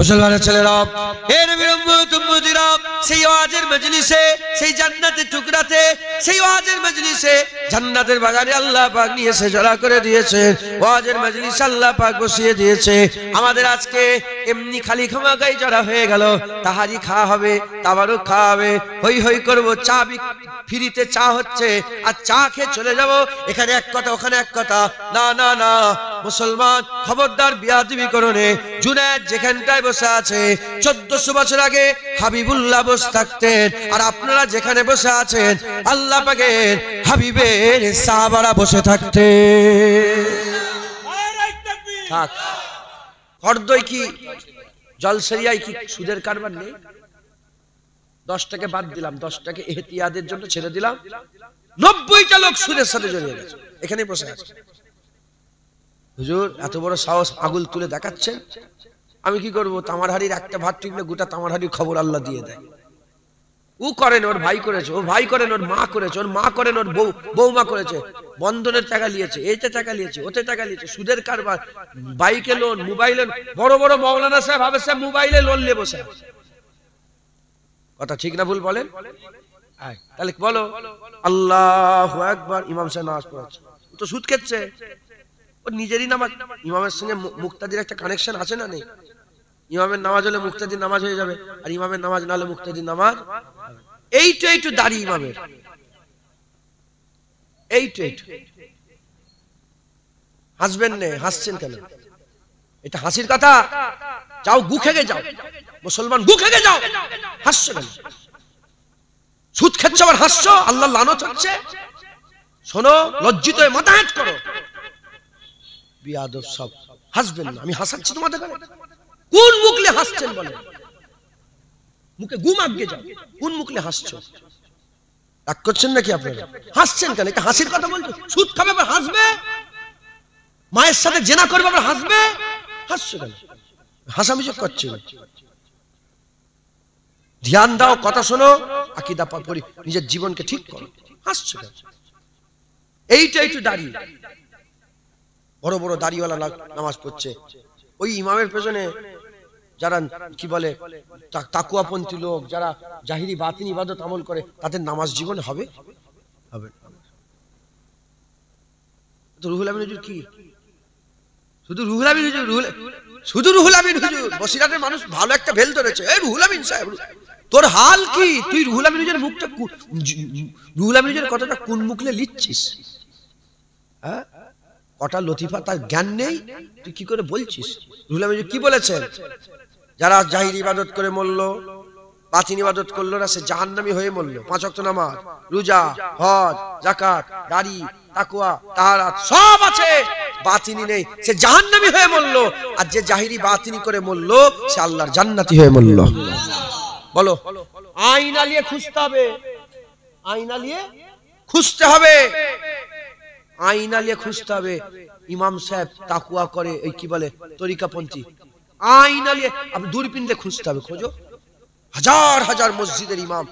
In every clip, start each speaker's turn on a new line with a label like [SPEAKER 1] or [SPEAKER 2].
[SPEAKER 1] মুসলমানের ছেলেরা, এর বিরম্বরা সেই ওয়াজের মজলিসে, সেই জান্নাতের টুকরাতে, সেই ওয়াজের মজলিসে জান্নাতের বাগানে আল্লাহ পাক নিয়ে এসে জড়া করে দিয়েছে। ওয়াজের মজলিস আল্লাহ পাক বসিয়ে দিয়েছে। আমাদের আজকে এমনি খালি খামাগাই জড়া হয়ে গেল। তাহারি খাওয়া হবে, তাবারুক খাওয়া হবে, হই হই করবো, চা ফ্রিতে চা হচ্ছে, আর চা খেয়ে চলে যাব। এখানে এক কথা, ওখানে এক কথা, না না না মুসলমান, খবরদার বিয়াদবি করো নে। জুনায়েদ যেখানটায় বসে আছে 1400 বছর আগে হাবিবুল্লাহ বসে থাকতেন, আর আপনারা যেখানে বসে আছেন আল্লাহ পাকের হাবিবের সাহাবারা বসে থাকতেন। থাক হরদই কি জলসরিয়াই কি সুদের কারবার নেই? 10টাকে বাদ দিলাম, 10টাকে এহতিয়াদের জন্য ছেড়ে দিলাম, 90টা লোক সুদের সাথে জড়িয়ে গেছে, এখানে বসে আছে। হুজুর এত বড় সাহস আগুল তুলে দেখাচ্ছেন, আমি কি করব? তামারহাড়ির একটা ভাত টিপলে গোটা তামারহাড়ির খবর আল্লাহ দিয়ে দেয়। ও করেন, ওর ভাই করেছে, ও ভাই করেন, ওর মা করেছে, ওর মা করেন, ওর বৌমা করেছে, বন্ধনের টাকা নিয়েছে, এইতে টাকা নিয়েছে, ওতে টাকা নিয়েছে, সুদের কারবার, বাইকে লোন, মোবাইলে, বড় বড় মৌলানা সাহেব হবে সাহেব মোবাইলে লোন নিয়ে বসে আছে। কথা ঠিক না ভুল বলেন? তাহলে বলো আল্লাহু আকবার। ইমাম সাহেব নামাজ পড়াচ্ছে, ও তো সুদ খেচ্ছে, ও নিজেরই নামাজ। ইমামের সঙ্গে মুক্তাদির একটা কানেকশন আছে না নেই? ইমামের নামাজ হলে মুক্তাদির নামাজ হয়ে যাবে, আর ইমামের নামাজ না হলে মুক্তাদির নামাজ। এইটু দাড়ি ইমামের, এইটু হাসবেন নে, হাসছেন কেন? এটা হাসির কথা? যাও গু খেগে যাও, মুসলমান গু খেগে যাও, হাসছো কেন? সুদ খাচ্ছ আবার হাসছো, আল্লাহ লানত হচ্ছে। শোনো, লজ্জিত হয়ে মাথা হেঁট করো। বিয়াদব সব, হাসবেন না, আমি হাসাচ্ছি তোমাদের। কোন মুখলে হাসছেন বলেন? মুখে ঘুম আগে যাও, কোন মুখলে হাসছো? রাগ করছেন নাকি আপনারা? হাসছেন কেন? এটা হাসির কথা বলছো? সুদ খাবে আবার হাসবে, মায়ের সাথে জেনা করবে আবার হাসবে, হাসছো কেন? হাসামিজক করছে। ধ্যান দাও, কথা শোনো, আকীদা পড়ি, নিজের জীবনকে ঠিক করো, হাসছো কেন? এইটা একটু দাঁড়িয়ে বড় বড় দাড়িওয়ালা নামাজ পড়ছে, ওই ইমামের পেছনে যারা কি বলে তাকুয়াপন্থী লোক, যারা জাহিরি বাতিন ইবাদত আমল করে, তাদের নামাজ জীবনে হবে? হবে না। তো রুহুল আমিন হুজুর কি শুধু রুহুল আমিন হুজুর? শুধু রুহুল আমিন হুজুর? বসিরহাটের মানুষ ভালো একটা ভেল ধরেছে, এই রুহুল আমিন সাহেব, তোর হাল কি? তুই রুহুল আমিন হুজুরের মুখটা, রুহুল আমিন হুজুরের কথাটা কোন মুখলে লিখছিস? হ্যাঁ, কটা লতিফা তার জ্ঞান নেই, তুই কি করে বলছিস? রুহুল আমিন কি বলেছেন? যারা জাহির ইবাদত করে মরলো, বাতিন ইবাদত করলো না, সে জাহান্নামী হয়ে মরলো। 5 ওয়াক্ত নামাজ, রোজা, হজ, যাকাত, দাড়ি, তাকওয়া, তাহারাত সব আছে, বাতিনি নেই, সে জাহান্নামী হয়ে মরলো। আর যে জাহিরি বাতিনি করে মরলো, সে আল্লাহর জান্নাতি হয়ে মরলো। বলো, আয়না নিয়ে খুঁজতে হবে, আয়না নিয়ে খুঁজতে হবে, আয়না নিয়ে খুঁজতে হবে। ইমাম সাহেব তাকওয়া করে, এই কি বলে তরিকাপন্থী, আয়না নিয়ে আপনি দূরবীন দিয়ে খুঁজতে হবে। খোঁজো, হাজার হাজার মসজিদের ইমাম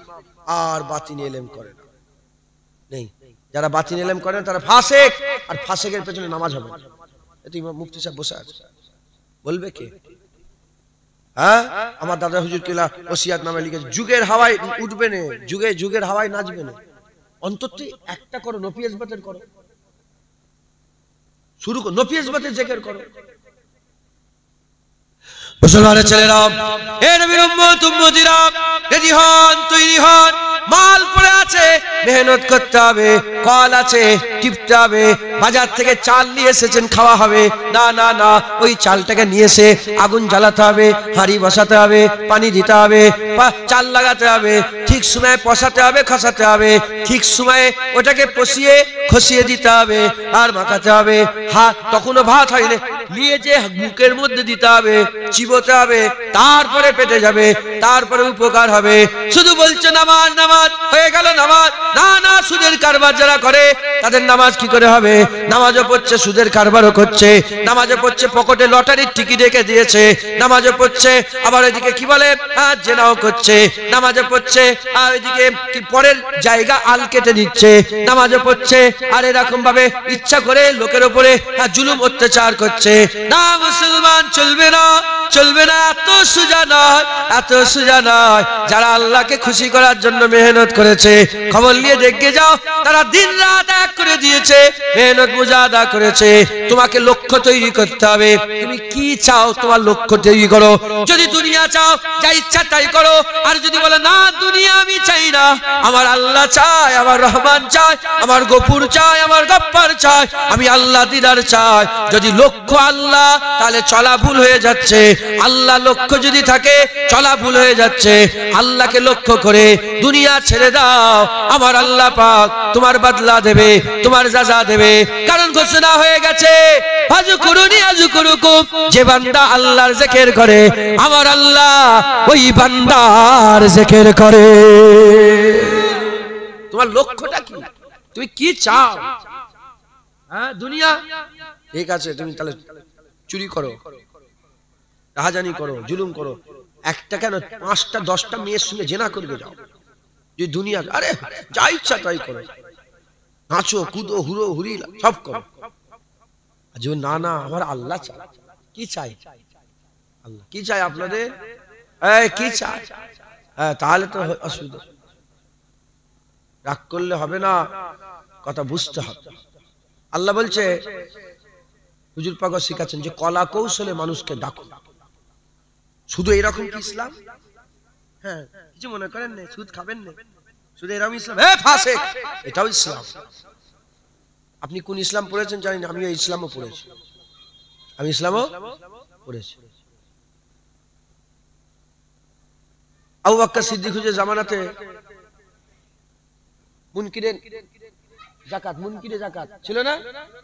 [SPEAKER 1] আর বাতিনি ইলম করে না, নেই। যারা বাতিনি ইলম করেন তারা ফাসিক, আর ফাসিকের পেছনে নামাজ হবে। এত ইমাম মুফতি সাহেব বসে আছে, বলবে কে? হ্যাঁ, আমার দাদা হুজুর কিলা ওসিয়াত নামে লিখেছে, যুগের হাওয়ায় উঠবে না, যুগের হাওয়ায় নাচবে না। অন্তত একটা করো, নফি ইসবাতের করো, শুরু করো, নফি ইসবাতের জিকির করো। মুসলমানের ছেলেরা, হে নবীর উম্মত উম্মতিরা, রেডি হন, তৈরি হন। মাল পড়ে আছে, মেহনত করতে হবে, কল আছে, টিপতে হবে। বাজার থেকে চাল নিয়ে এসেছেন, খাওয়া হবে না, না না, ওই চালটাকে নিয়ে এসে আগুন জ্বালাতে হবে, হাঁড়ি বসাতে হবে, পানি দিতে হবে, চাল লাগাতে হবে, ঠিক সময়ে পসাতে হবে, খসাতে হবে, ঠিক সময়ে ওটাকে পচিয়ে খসিয়ে দিতে হবে, আর মাখাতে হবে। হাত তখনও ভাত হয়নি, নিয়ে যে মুখের মধ্যে দিতে হবে, চিবোতে হবে, তারপরে পেটে যাবে, তারপরে উপকার হবে। শুধু বলছে নামাজ নামাজ, হয়ে গেল নামাজ। না না, সুদের কারবার যারা করে তাদের নামাজ কি করে হবে? নামাজও পড়ছে, সুদের কারবারও করছে, নামাজও পড়ছে, পকেটে লটারির টিকিট রেখে দিয়েছে, নামাজও পড়ছে, আবার এদিকে কি বলে জেনাও করছে, নামাজও পড়ছে, আর এদিকে পরের জায়গা আল কেটে দিচ্ছে, নামাজও পড়ছে, আর এরকম ভাবে ইচ্ছা করে লোকের উপরে জুলুম অত্যাচার করছে। না মুসলমান, চলবে না, চলবে না। এত সোজা নয়, এত সোজা নয়। যারা আল্লাহকে খুশি করার জন্য মেহনত করেছে, খবর নিয়ে দেখে যাও, তারা দিন রাত এক করে দিয়েছে, মেহনত মুজাহাদা করেছে। তোমাকে লক্ষ্য তৈরি করতে হবে। তুমি কি চাও, তোমার লক্ষ্য তৈরি করো। যদি দুনিয়া চাও, যা ইচ্ছা তাই করো। আর যদি বলে না দুনিয়া আমি চাই না, আমার আল্লাহ চাই, আমার রহমান চাই, আমার গফুর চাই, আমার গফফার চাই, আমি আল্লাহ দিদার চাই। যদি লক্ষ্য আল্লাহ, তাহলে চলা ভুল হয়ে যাচ্ছে। আল্লাহ লক্ষ্য যদি থাকে, চলা ভুল হয়ে যাচ্ছে। আল্লাহকে লক্ষ্য করে দুনিয়া ছেড়ে দাও, আমার আল্লাহ পাক তোমার বদলা দেবে, তোমার যাজা দেবে। কারণ ঘোষণা হয়ে গেছে, ফাযকুরুনি আযকুরুকুম। যে বান্দা আল্লাহর জিকির করে, আমার আল্লাহ ওই বান্দার জিকির করে। তোমার লক্ষ্যটা কি? তুমি কি চাও? হ্যাঁ, দুনিয়া ঠিক আছে, তুমি তাহলে চুরি করো, রাহাজানি করো, জুলুম করো। একটা কেন, 5টা 10টা মেয়ের সঙ্গে জেনা করবে যাও। যে দুনিয়া, আরে যা ইচ্ছা তাই করো, নাচো কুদো, হুড়ো হুড়ি সব করো। যে না না, আমার আল্লাহ চাই। কি চাই? আল্লাহ কি চাই আপনাদের? কি চাই? তাহলে তো অসুবিধা। রাগ করলে হবে না, কথা বুঝতে হবে। আল্লাহ বলছে, হুজুর পাক শিখাচ্ছেন যে কলা কৌশলে মানুষকে ডাকো। শুধু এরকম কি ইসলাম? হ্যাঁ, কিছু মনে করেন না, সুদ খাবেন না, শুধু এরকম ইসলাম? ফাসেক, এটাও ইসলাম। আপনি কোন ইসলাম পড়েছেন জানি না, আমি ইসলামও পড়েছি, আমি ইসলামও পড়েছি। আবু বকর সিদ্দিক হুজুরের জামানাতে মুনকিরে যাকাত, মুনকিরে যাকাত ছিল না,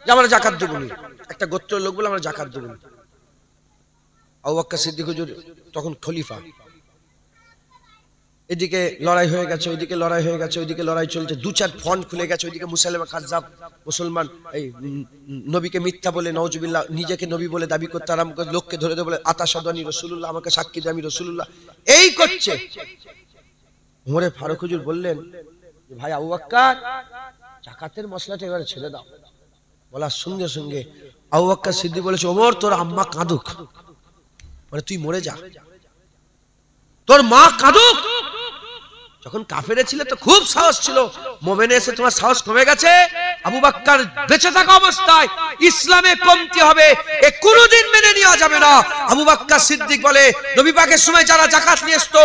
[SPEAKER 1] যে আমরা যাকাত দেব না। একটা গোত্র লোক বলে আমরা যাকাত দেব না। আবু বকর সিদ্দিক হুজুর তখন খলিফা। এদিকে লড়াই হয়ে গেছে, ওইদিকে লড়াই হয়ে গেছে, ওইদিকে লড়াই চলছে, 2-4 ফ্রন্ট খুলে গেছে। ওইদিকে মুসাইলামা কাযযাব মুসলমান, এই নবীকে মিথ্যা বলে, নাউজুবিল্লাহ, নিজেকে নবী বলে দাবি করতে আরম্ভ করে, লোককে ধরে ধরে বলে আতাশাদু রাসূলুল্লাহ, আমাকে সাক্ষী দিয়ে আমি রাসূলুল্লাহ, এই করছে। ওমরে ফারুক হুজুর বললেন যে ভাই আবু বকর, যাকাতের মশলাটা এবারে ছেড়ে দাও। বলার সঙ্গে সঙ্গে আবু বকর সিদ্দিক বলেছে, ওমর তোর আম্মা কাঁদুক, মানে তুই মরে যা, তোর মা কাঁদুক। যখন কাফেরে ছিল তো খুব সাহস ছিল, মুমিনে এসে তোমার সাহস কমে গেছে। আবু বকর বেঁচে থাকা অবস্থায় ইসলামে কমতি হবে, এ কোনোদিন মেনে নেওয়া যাবে না। আবু বকর সিদ্দিক বলে, নবী পাকের সময় যারা যাকাত নিয়ে আসতো,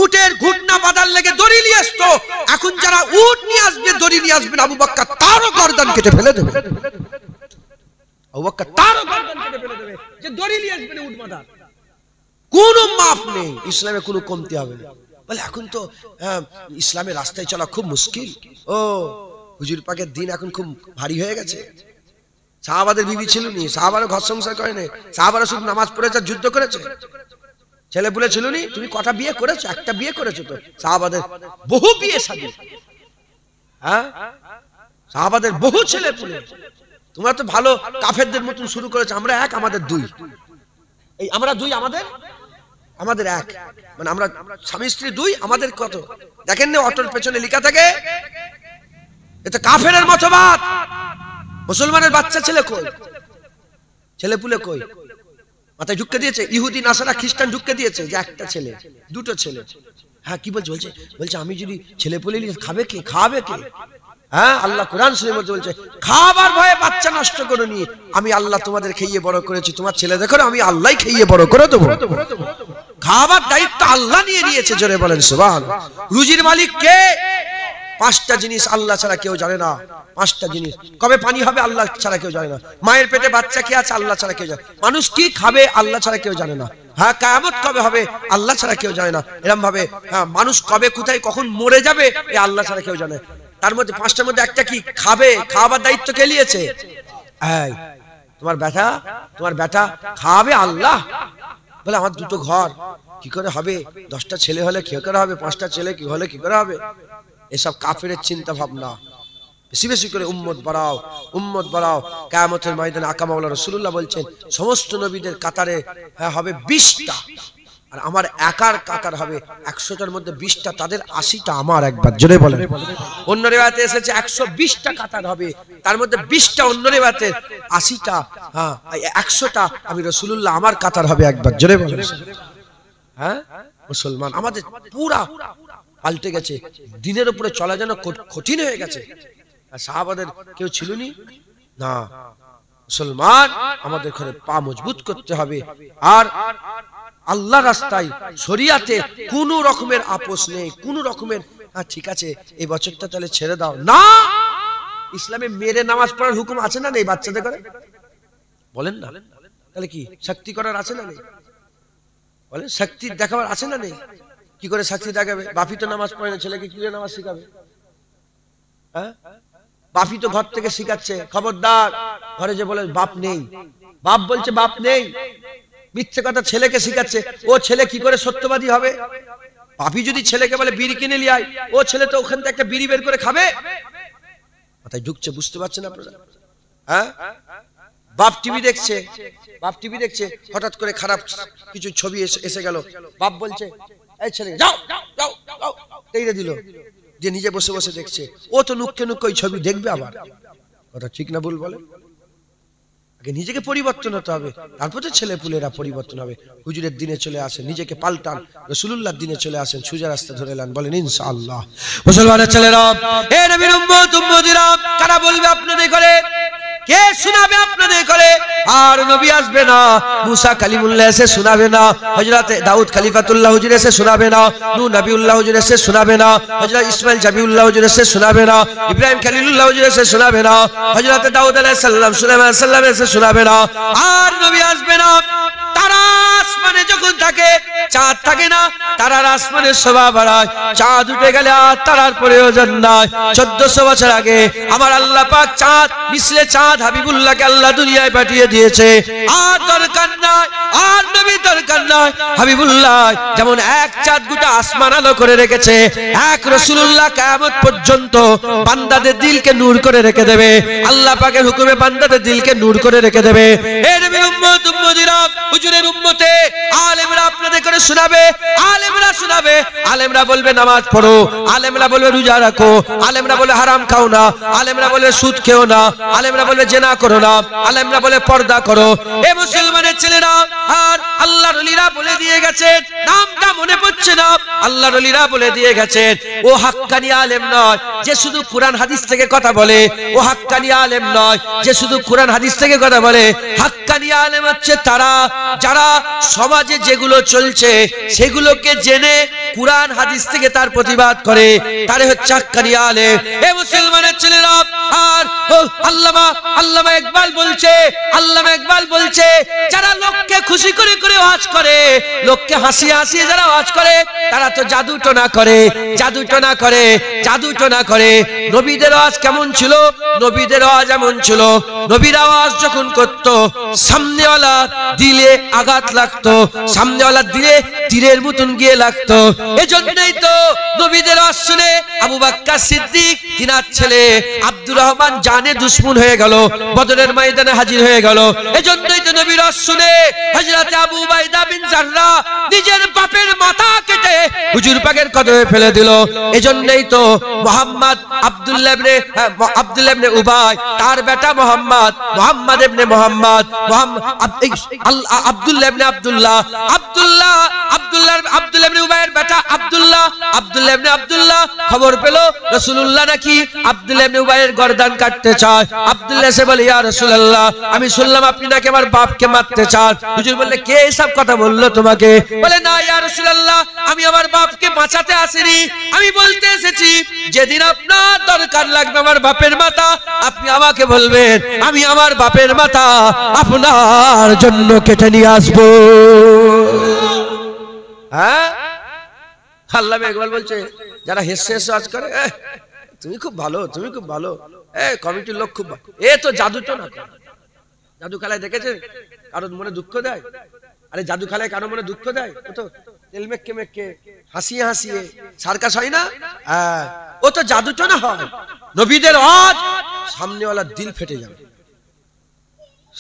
[SPEAKER 1] উটের ঘুটনা বাঁধার লেগে দড়ি নিয়ে আসতো, এখন যারা উট নিয়ে আসবে, দড়ি নিয়ে আসবে, আবু বকর তারও গর্দান কেটে ফেলে দেবে। আবু বকর তারও গর্দান কেটে ফেলে দেবে, যে দড়ি নিয়ে আসবে উট বাঁধার। কোনো মাপ নেই, ইসলামে কোনো কমতি হবে না। বলে এখন তো ইসলামের রাস্তায় চলা খুব মুশকিল। ও হুজুর পাকের দিন এখন খুব ভারী হয়ে গেছে। সাহাবাদের বিবি ছিল নি, সাহাবারা ঘর সংসার করে না, সাহাবারা শুধু নামাজ পড়েছে, যুদ্ধ করেছে। ছেলে পুলে ছিল নি, তুমি কটা বিয়ে করেছো? একটা বিয়ে করেছো তো। সাহাবাদের বহু বিয়ে শাদী, হ্যাঁ, সাহাবাদের বহু ছেলে পুলে। তোমরা তো ভালো কাফেরদের মতন শুরু করেছো, আমরা এক, আমাদের দুই। এই আমরা দুই, আমাদের এক, মানে আমরা স্বামী স্ত্রী দুই, আমাদের কত দেখেন না, অটোর পেছনে লেখা থাকে, এটা কাফেরের মতবাদ। মুসলমানের বাচ্চা ছেলে কই? ছেলে পুলে কই? মাথায় ঢুকে দিয়েছে ইহুদি, নাসারা, খ্রিস্টান ঢুকে দিয়েছে যে একটা ছেলে, দুটো ছেলে। হ্যাঁ, কি বলছে? বলছে আমি যদি ছেলে পুলে খাবে কে, খাবে কে? হ্যাঁ, আল্লাহ কোরআন শরীফের মধ্যে বলছে, খাবার ভয়ে বাচ্চা নষ্ট করোনি, আমি আল্লাহ তোমাদের খেয়ে বড় করেছি, তোমার ছেলে দেখো আমি আল্লাহ খেয়ে বড় করে দেবো। খাবার দায়িত্ব আল্লাহ নিয়ে নিয়েছে, জোরে বলেন সুবহানাল্লাহ। রুজির মালিক কে? 5টা জিনিস আল্লাহ ছাড়া কেউ জানে না। 5টা জিনিস, কবে পানি হবে আল্লাহ ছাড়া কেউ জানে না, মায়ের পেটে বাচ্চা কি আছে আল্লাহ ছাড়া কেউ জানে, মানুষ কি খাবে আল্লাহ ছাড়া কেউ জানে না, হ্যাঁ, কিয়ামত কবে হবে আল্লাহ ছাড়া কেউ জানে না, এরকম ভাবে হ্যাঁ, মানুষ কবে কোথায় কখন মরে যাবে এ আল্লাহ ছাড়া কেউ জানে। তার মধ্যে 5টার মধ্যে একটা কি? খাবে। খাবার দায়িত্ব কে নিয়েছে? তোমার বেটা খাবে আল্লাহ। বলে আমার 2টো ঘর কি করে হবে? 10টা ছেলে হলে কি করে হবে? 5টা ছেলে কি হলে কি করে হবে? এসব কাফেরের চিন্তা ভাবনা। বেশি বেশি করে উম্মত বাড়াও। কিয়ামতের ময়দানে আকা মাওলা রাসূলুল্লাহ বলছেন, সমস্ত নবীদের কাতারে হবে 20টা, আর আমার একার কাতার হবে 100টার মধ্যে 20টা তাদের, 80টা আমার। একবার জোরে বলেন। অন্য রিওয়ায়াতে এসেছে 120টা কাতার হবে, তার মধ্যে 20টা অন্য রিওয়ায়াতে, 80টা, হ্যাঁ 100টা আমি রাসূলুল্লাহ আমার কাতার হবে। একবার জোরে বলেন। হ্যাঁ মুসলমান আমাদের পুরা পাল্টে গেছে, দিনের উপরে চলা যেন কঠিন হয়ে গেছে। আর সাহাবাদের কেউ ছিল না। মুসলমান আমাদের ঘরে পা মজবুত করতে হবে, আর আল্লাহ রাস্তায় শরিয়াতে কোন রকমের আপোষ নেই, কোন রকমের ঠিক আছে এই বছরটা তাহলে ছেড়ে দাও না। ইসলামে মেরে নামাজ পড়ার হুকুম আছে না নেই? বাচ্চাদের করে বলেন না, তাহলে কি শক্তি করার আছে না নেই? বলেন শক্তি দেখাবার আছে না নেই? কি করে শক্তি দেখাবে? বাপি তো নামাজ পড়ে না, ছেলেকে কি করে নামাজ শিখাবে? হ্যাঁ, বাপি তো ঘর থেকে শিখাচ্ছে। খবরদার ঘরে যে বলে বাপ নেই, বাপ বলছে বাপ নেই, মিথ্যে কথা ছেলেকে শিখাচ্ছে। ও ছেলে কি করে সত্যবাদী হবে? বাপি যদি ছেলেকে বলে বিড়ি কিনে নিয়ে আয়, ও ছেলে তো ওখান থেকে একটা বিড়ি বের করে খাবে? মাথায় ঢুকছে? বুঝতে পারছেন আপনারা? হ্যাঁ, বাপ টিভি দেখছে, বাপ টিভি দেখছে, হঠাৎ করে খারাপ কিছু ছবি এসে গেল, বাপ বলছে এই ছেলে যাও যাও যাও, তেড়ে দিল, যে নিজে বসে বসে দেখছে। ও তো নুক্কে নুক্কে ওই ছবি দেখবে আবার। কথা ঠিক না ভুল বলে? আগে নিজেকে পরিবর্তন হতে হবে, তারপর তো ছেলে পুলেরা পরিবর্তন হবে। হুজুরের দিনে চলে আসেন, নিজেকে পাল্টান, রাসূলুল্লাহর দিনে চলে আসেন, সোজা রাস্তা ধরে নেন, বলেন ইনশাআল্লাহ। মুসলমানের ছেলেরা, এ নবীর উম্মত উম্মতিরা, কারা বলবে আপনাদের করে? কে শোনাবে আপনাদের করে? আর নবী আসবে না, মুসা কালিমুল্লাহ এসে শোনাবে না, হযরত দাউদ খলিফাতুল্লাহ হুজুর এসে শোনাবে না, নূহ নবিউল্লাহ হুজুর এসে শোনাবে না, হযরত ইসমাইল জাবিউল্লাহ হুজুর এসে শোনাবে না, ইব্রাহিম খলিলুল্লাহ হুজুর এসে শোনাবে না, হযরত দাউদ আলাইহিস সালাম সুলাইমান আলাইহিস সালাম এসে শোনাবে না। আর নবী আসবে না। তারা আসমানে যখন থাকে, চাঁদ থাকে না, তারার আসমানের শোভা বাড়ায়। চাঁদ উঠে গেলে আর তারার প্রয়োজন নাই। 1400 বছর আগে আমার আল্লাহ পাক চাঁদ, মিসলে চাঁদ হাবিবুল্লাহকে আল্লাহ দুনিয়ায় পাঠিয়ে দিয়েছে। আর দরকার নাই, আর নবী দরকার নাই। হাবিবুল্লাহ যেমন এক চাঁদ গোটা আসমান আলো করে রেখেছে, এক রাসূলুল্লাহ কিয়ামত পর্যন্ত বান্দাদের দিলকে নূর করে রেখে দেবে। আল্লাহ পাকের হুকুমে বান্দাদের দিলকে নূর করে রেখে দেবে। এই নবীর উম্মত উম্মতিরা, হুজুরের উম্মতে আলেমরা আপনাদের করে শোনাবে, আলেমরা শোনাবে। আলেমরা বলবে নামাজ পড়ো, আলেমরা বলবে রোজা রাখো, আলেমরা বলে হারাম খাও না, আলেমরা বলে সুদ খেও না, আলেমরা বলে জিনা করো না, আলেমরা বলে পর্দা করো। এ মুসলমানের ছেলেরা, আর আল্লাহর ওলিরা বলে দিয়ে গেছেন, নামটা মনে পড়ছে না, আল্লাহর ওলিরা বলে দিয়ে গেছেন, ও হাক্কানি আলেম নয় যে শুধু কোরআন হাদিস থেকে কথা বলে, ও হাক্কানি আলেম নয় যে শুধু কোরআন হাদিস থেকে কথা বলে। হাক্কানি আলেম হচ্ছে তারা যারা সমাজে যেগুলো চলছে সেগুলোকে জেনে কুরআন হাদিস থেকে তার প্রতিবাদ করে, তারে হচ্ছে হাক্কানি আলেম। এ মুসলমানের ছেলেরা, আর আল্লামা ইকবাল বলছে যারা লোককে খুশি করে করে ওয়াজ করে, লোককে হাসিয়ে হাসিয়ে যারা ওয়াজ করে, তারা তো জাদু টোনা করে। নবীদের ওয়াজ কেমন ছিল? নবীদের ওয়াজ এমন ছিল, নবীর আওয়াজ যখন করত সামনেওয়ালা দিলে আঘাত লাগতো, সামনেওয়ালা দিলে তীরের মতন গিয়ে লাগতো। এজন্যই তো নবীদের ওয়াজ শুনে আবু বকর সিদ্দিক তিনার ছেলে আব্দুর রহমান জানে দুশমন হয়ে গেল, বদরের ময়দানে হাজির হয়ে গেল। এজন্যই তো নবীর ওয়াজ শুনে হযরত আবু উবাইদা বিন জাররাহ নিজের বাপের মাথা কেটে হুজুর পাকের কদমে ফেলে দিল। এজন্যই তো মুহাম্মদ আব্দুল্লাহ ইবনে উবাই, তার বেটা মুহাম্মদ ইবনে মুহাম্মদ, আব্দুল্লাহ ইবনে আব্দুল্লাহ ইবনে উবাইয়ের বেটা আব্দুল্লাহ ইবনে আব্দুল্লাহ খবর পেল রাসূলুল্লাহ নাকি আব্দুল্লাহ ইবনে উবাইয়ের গর্দান কাটতে চায়। আব্দুল্লাহ এসে বলে, ইয়া রাসূলুল্লাহ, আমি শুনলাম আপনি নাকি আমার বাপকে মারতে চান। হুজুর বললে, কে এসব কথা বললো তোমাকে? বলে, না ইয়া রাসূলুল্লাহ, আমি আমার বাপকে বাঁচাতে আসিনি, আমি বলতে এসেছি যেদিন আপনার দরকার লাগবে আমার বাপের মাথা, আপনি আমাকে বলবেন, আমি আমার বাপের মাথা আপনার জন্য কেটে নিয়ে আসবো। হ্যাঁ, আল্লামা ইকবাল বলছে যারা হেসে হেসে আজ করে, তুমি খুব ভালো, তুমি খুব ভালো, কমিটির লোক খুব ভালো। এ তো জাদু তো না, জাদু খেলায় দেখেছে কারোর মনে দুঃখ দেয়? আরে জাদু খেলায় কারোর মনে দুঃখ দেয়? ও তো তেল মেখে হাসিয়ে হাসিয়ে সার্কাস হয় না? ও তো জাদু তো না হয়। নবীদের আজ সামনেওয়ালা দিল ফেটে যাবে,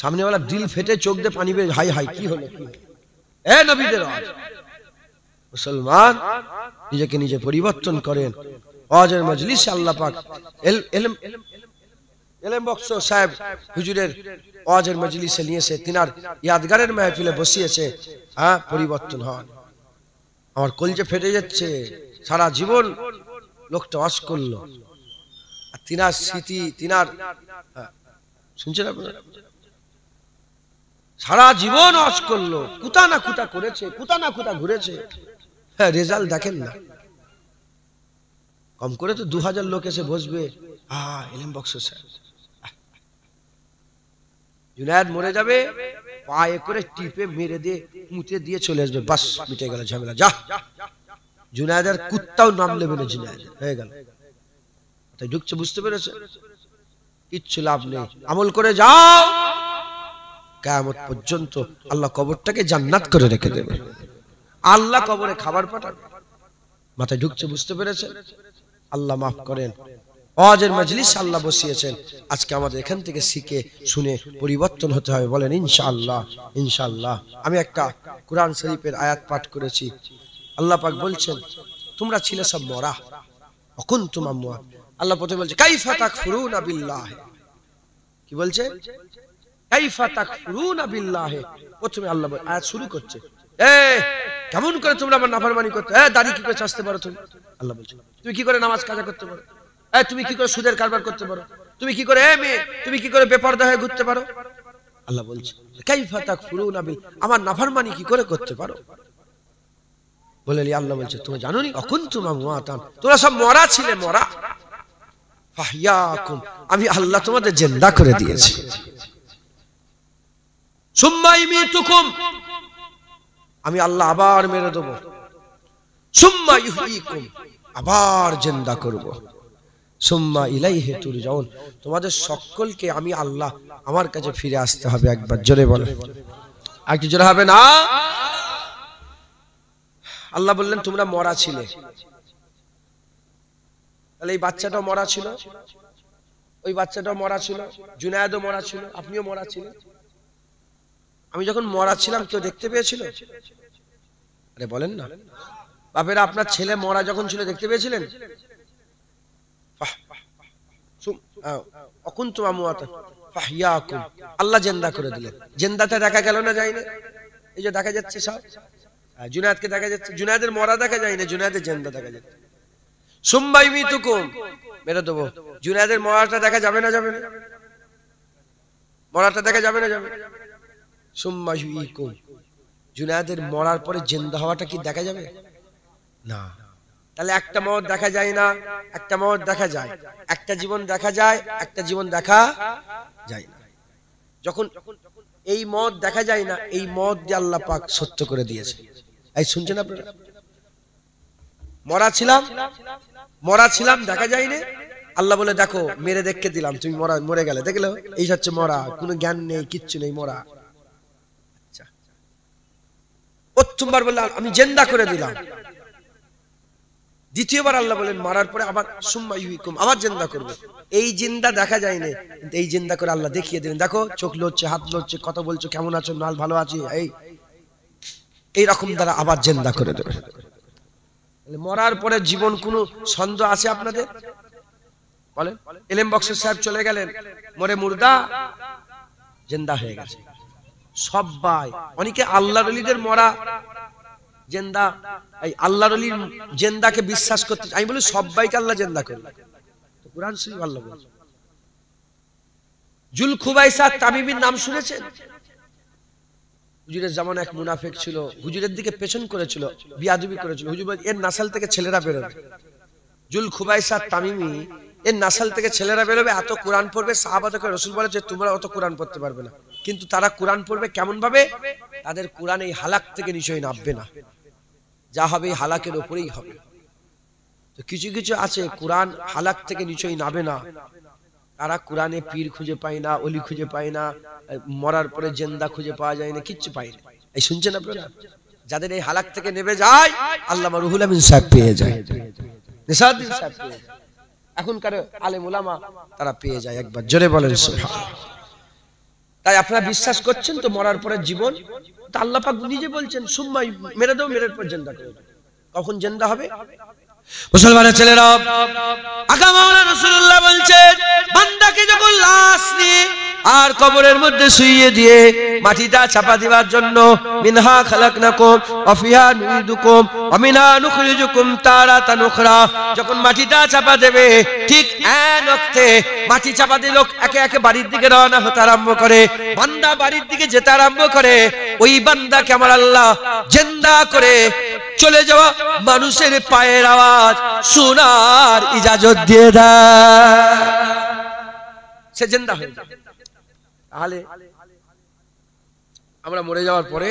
[SPEAKER 1] সামনেওয়ালা দিল ফেটে চোখ দিয়ে পানি বের, হাই হাই কি হলো, এ নবীদের আজ। মুসলমান নিজেকে নিজে পরিবর্তন করেন। ওয়াজের মজলিসে আল্লাহ পাক এলেম বক্স সাহেব হুজুরের ওয়াজের মজলিসে নিয়েছে, তিনার ইয়াদগারের মাহফিলে বসিয়েছে। পরিবর্তন হন। আমার কলজে ফেটে যাচ্ছে। সারা জীবন লোকটা ওয়াজ করলো, আর তিনার স্মৃতি, তিনার শুনছেন আপনারা, সারা জীবন ওয়াজ করলো, কুতা না কুতা করেছে, কুতা না কুতা ঘুরেছে, হ্যাঁ রেজাল্ট দেখেন না। কম করে তো 2000 লোক এসে বসবে, এলএম বক্স স্যার। জুনায়েদ মরে যাবে, পায়ে করে টিপে মেরে দিয়ে মুতে দিয়ে চলে আসবে, বাস মিটে গেল ঝামেলা। যা জুনায়েদের কুত্তাও নাম নেবে না, জুনায়েদ হয়ে গেল। তাই ঢুকছে, বুঝতে পেরেছে? কিচ্ছু লাভ নেই, আমল করে যাও, কিয়ামত পর্যন্ত আল্লাহ কবরটাকে জান্নাত করে রেখে দেবে। আল্লাহ কবরে খাবার পাঠাবে। মাথায় ঢুকছে, বুঝতে পেরেছে? আল্লাহ মাফ করেন। ওয়াজের মজলিস আল্লাহ বসিয়েছেন, আজকে আমাদের এখান থেকে শিখে শুনে পরিবর্তন হতে হবে। বলেন ইনশাআল্লাহ, ইনশাআল্লাহ। আমি একটা কুরআন শরীফের আয়াত পাঠ করেছি। আল্লাহ পাক বলছেন, তোমরা ছিলে সব মরা, অকুনতুম আমওয়াত। আল্লাহ প্রথমে বলছে কাইফা তাকফুরুনা বিল্লাহ। কি বলছে? কাইফা তাকফুরুনা বিল্লাহ। প্রথমে আল্লাহ আয়াত শুরু করছে, কেমন করে তোমরা আমার নাফরমানি করতে, দাড়ি কি করে চাচতে পারো তুমি? আল্লাহ বলছে তুমি কি করে নামাজ কাজা করতে পারো? তুমি কি করে সুদের কারবার করতে পারো? তুমি কি করে মেয়ে, তুমি কি করে বেপরদা হয়ে ঘুরতে পারো? আল্লাহ বলছে কাইফা তাকফুরুনা বিল, আমার নাফরমানি কি করে করতে পারো? বলে আল্লাহ বলছে তুমি জানো নি অকুনতুম আমওয়াতান, তোমরা সব মরা ছিলে, মরা। ফাহইয়াকুম, আমি আল্লাহ তোমাদের জিন্দা করে দিয়েছি। সুম্মা ইমিতুকুম, আমি আল্লাহ আবার মেরে দেব। সুম্মা ইহয়িকুম, আবার জিন্দা করব। সুম্মা ইলাইহি তুরজাউন, তোমাদের সকলকে আমি আল্লাহ আমার কাছে ফিরে আসতে হবে। একবার জোরে বলো, একটু জোরে হবে না? আল্লাহ বললেন তোমরা মরা ছিলে, তাহলে এই বাচ্চাটাও মরা ছিল, ওই বাচ্চাটাও মরা ছিল, জুনায়েদও মরা ছিল, আপনিও মরা ছিলেন। আমি যখন মরা ছিলাম কেউ দেখতে পেয়েছিল? আরে বলেন না বাপেরা, আপনার ছেলে মরা যখন ছিল দেখতে পেয়েছিলেন? অকুনতুম আমওয়াতান ফাহইয়াকুম, আল্লাহ জিন্দা করে দিলেন। জিন্দাটা দেখা গেল না, যায় না? এই যে দেখা যাচ্ছে সব, জুনায়েদকে দেখা যাচ্ছে, জুনায়েদের মরা দেখা যায় না, জুনায়েদের জিন্দা দেখা যাচ্ছে। সুম্মা ইমিতুকুম, মেরে দেবো। জুনায়েদের মরাটা দেখা যাবে না, যাবে না? মরাটা দেখা যাবে না, যাবে? সুম্মা ইহয়িকুম, জুনায়েদের মরার পরে জিন্দা হওয়াটা কি দেখা যাবে? না। তাহলে একটা মওত দেখা যায় না, একটা মওত দেখা যায়, একটা জীবন দেখা যায়, একটা জীবন দেখা যায় না। যখন এই মওত দেখা যায় না, এই মওত দিয়ে আল্লাহ পাক সত্য করে দিয়েছে। এই শুনছেন আপনারা? মরা ছিলাম দেখা যায় না, আল্লাহ বলে দেখো মেরে দেখে দিলাম, তুমি মরে গেলে, দেখলে এই হচ্ছে মরা, কোনো জ্ঞান নেই, কিচ্ছু নেই, মরা। আচ্ছা, প্রথমবার বললাম আমি জিন্দা করে দিলাম, দ্বিতীয়বার আল্লাহ বলেন মারার পরে আবার সুম্মা ইহয়িকুম, আবার জিন্দা করবে। এই জিন্দা দেখা যায় না, কিন্তু এই জিন্দা করে আল্লাহ দেখিয়ে দিলেন, দেখো চোখ লড়ছে, হাত লড়ছে, কথা বলছো, কেমন আছো, নাল ভালো আছি, এই রকম দ্বারা আবার জিন্দা করে দেবে। মরার পরে জীবন কোনো সন্দেহ আছে আপনাদের? বলেন। এলএম বক্সের সাহেব চলে গেলেন, মরে মুর্দা, জিন্দা হয়ে গেছে সবাই। অনেকে আল্লাহর ওলিদের মরা জিন্দা, এই আল্লাহর ওলির জিন্দাকে বিশ্বাস করতে, আমি বলি সবাইকে আল্লাহ জিন্দা করবে। কুরআন শরীফ আল্লাহ বলছে। জুলখুবাইসা তামিমির নাম শুনেছেন? হুজুরের জামানে এক মুনাফিক ছিল, হুজুরের দিকে পেছন করেছিল, বিয়াদবি করেছিল। হুজুর বলে এর নাসাল থেকে ছেলেরা বেরোবে। জুলখুবাইসা তামিমি, এর নাসাল থেকে ছেলেরা বেরোবে, এত কোরআন পড়বে। সাহাবাদেরকে রাসূল বলে যে তোমরা অত কোরআন পড়তে পারবে না, কিন্তু তারা কোরআন পড়বে কেমন ভাবে? তাদের কোরআন এই হালাক থেকে নিশ্চয়ই নামবে না, যা হবে এই হালাকের উপরেই হবে। তো কিছু কিছু আছে কোরআন হালাক থেকে নিশ্চয়ই নামবে না, তারা কোরআনে পীর খুঁজে পায় না, ওলি খুঁজে পায় না, মরার পরে জিন্দা খুঁজে পাওয়া যায় না, কিচ্ছু পায় না। এই শুনছেন আপনারা? যাদের এই হালাক থেকে নেমে যায়, আল্লামা রুহুল আমিন সাহেব পেয়ে যায়, নিসারউদ্দিন সাহেব পেয়ে যায়, এখনকার আলেম উলামা তারা পেয়ে যায়। একবার জোরে বলেন সুবহানাল্লাহ। তাই আপনারা বিশ্বাস করছেন তো মরার পরে জীবন? তা আল্লাহ পাক নিজে বলছেন সুম্মা মেরে দাও, মেরে পর জিন্দা করে দাও। কখন জিন্দা হবে? মুসলমানের ছেলেরা, আকা মাওলানা রাসূলুল্লাহ বলছেন বান্দাকে যখন লাশ নিয়ে আর কবরের মধ্যে শুইয়ে দিয়ে মাটিটা চাপা দেওয়ার জন্য মিনহা খালাকনাকুম ওয়া ফিহা নুইদুকুম ওয়া মিনহা নুখরিজুকুম তারাতান উখরা। যখন মাটিটা চাপা দেবে ঠিক এক ওয়াক্তে মাটি চাপা দিয়ে লোক একে একে বাড়ির দিকে রওনা হতে আরম্ভ করে, বান্দা বাড়ির দিকে যেতে আরম্ভ করে, ওই বান্দাকে আমার আল্লাহ জিন্দা করে চলে যাওয়া মানুষের পায়ের আওয়াজ শোনার ইজাজত দিয়ে দেয়, সে জিন্দা হয়ে যায়। তাহলে আমরা মরে যাওয়ার পরে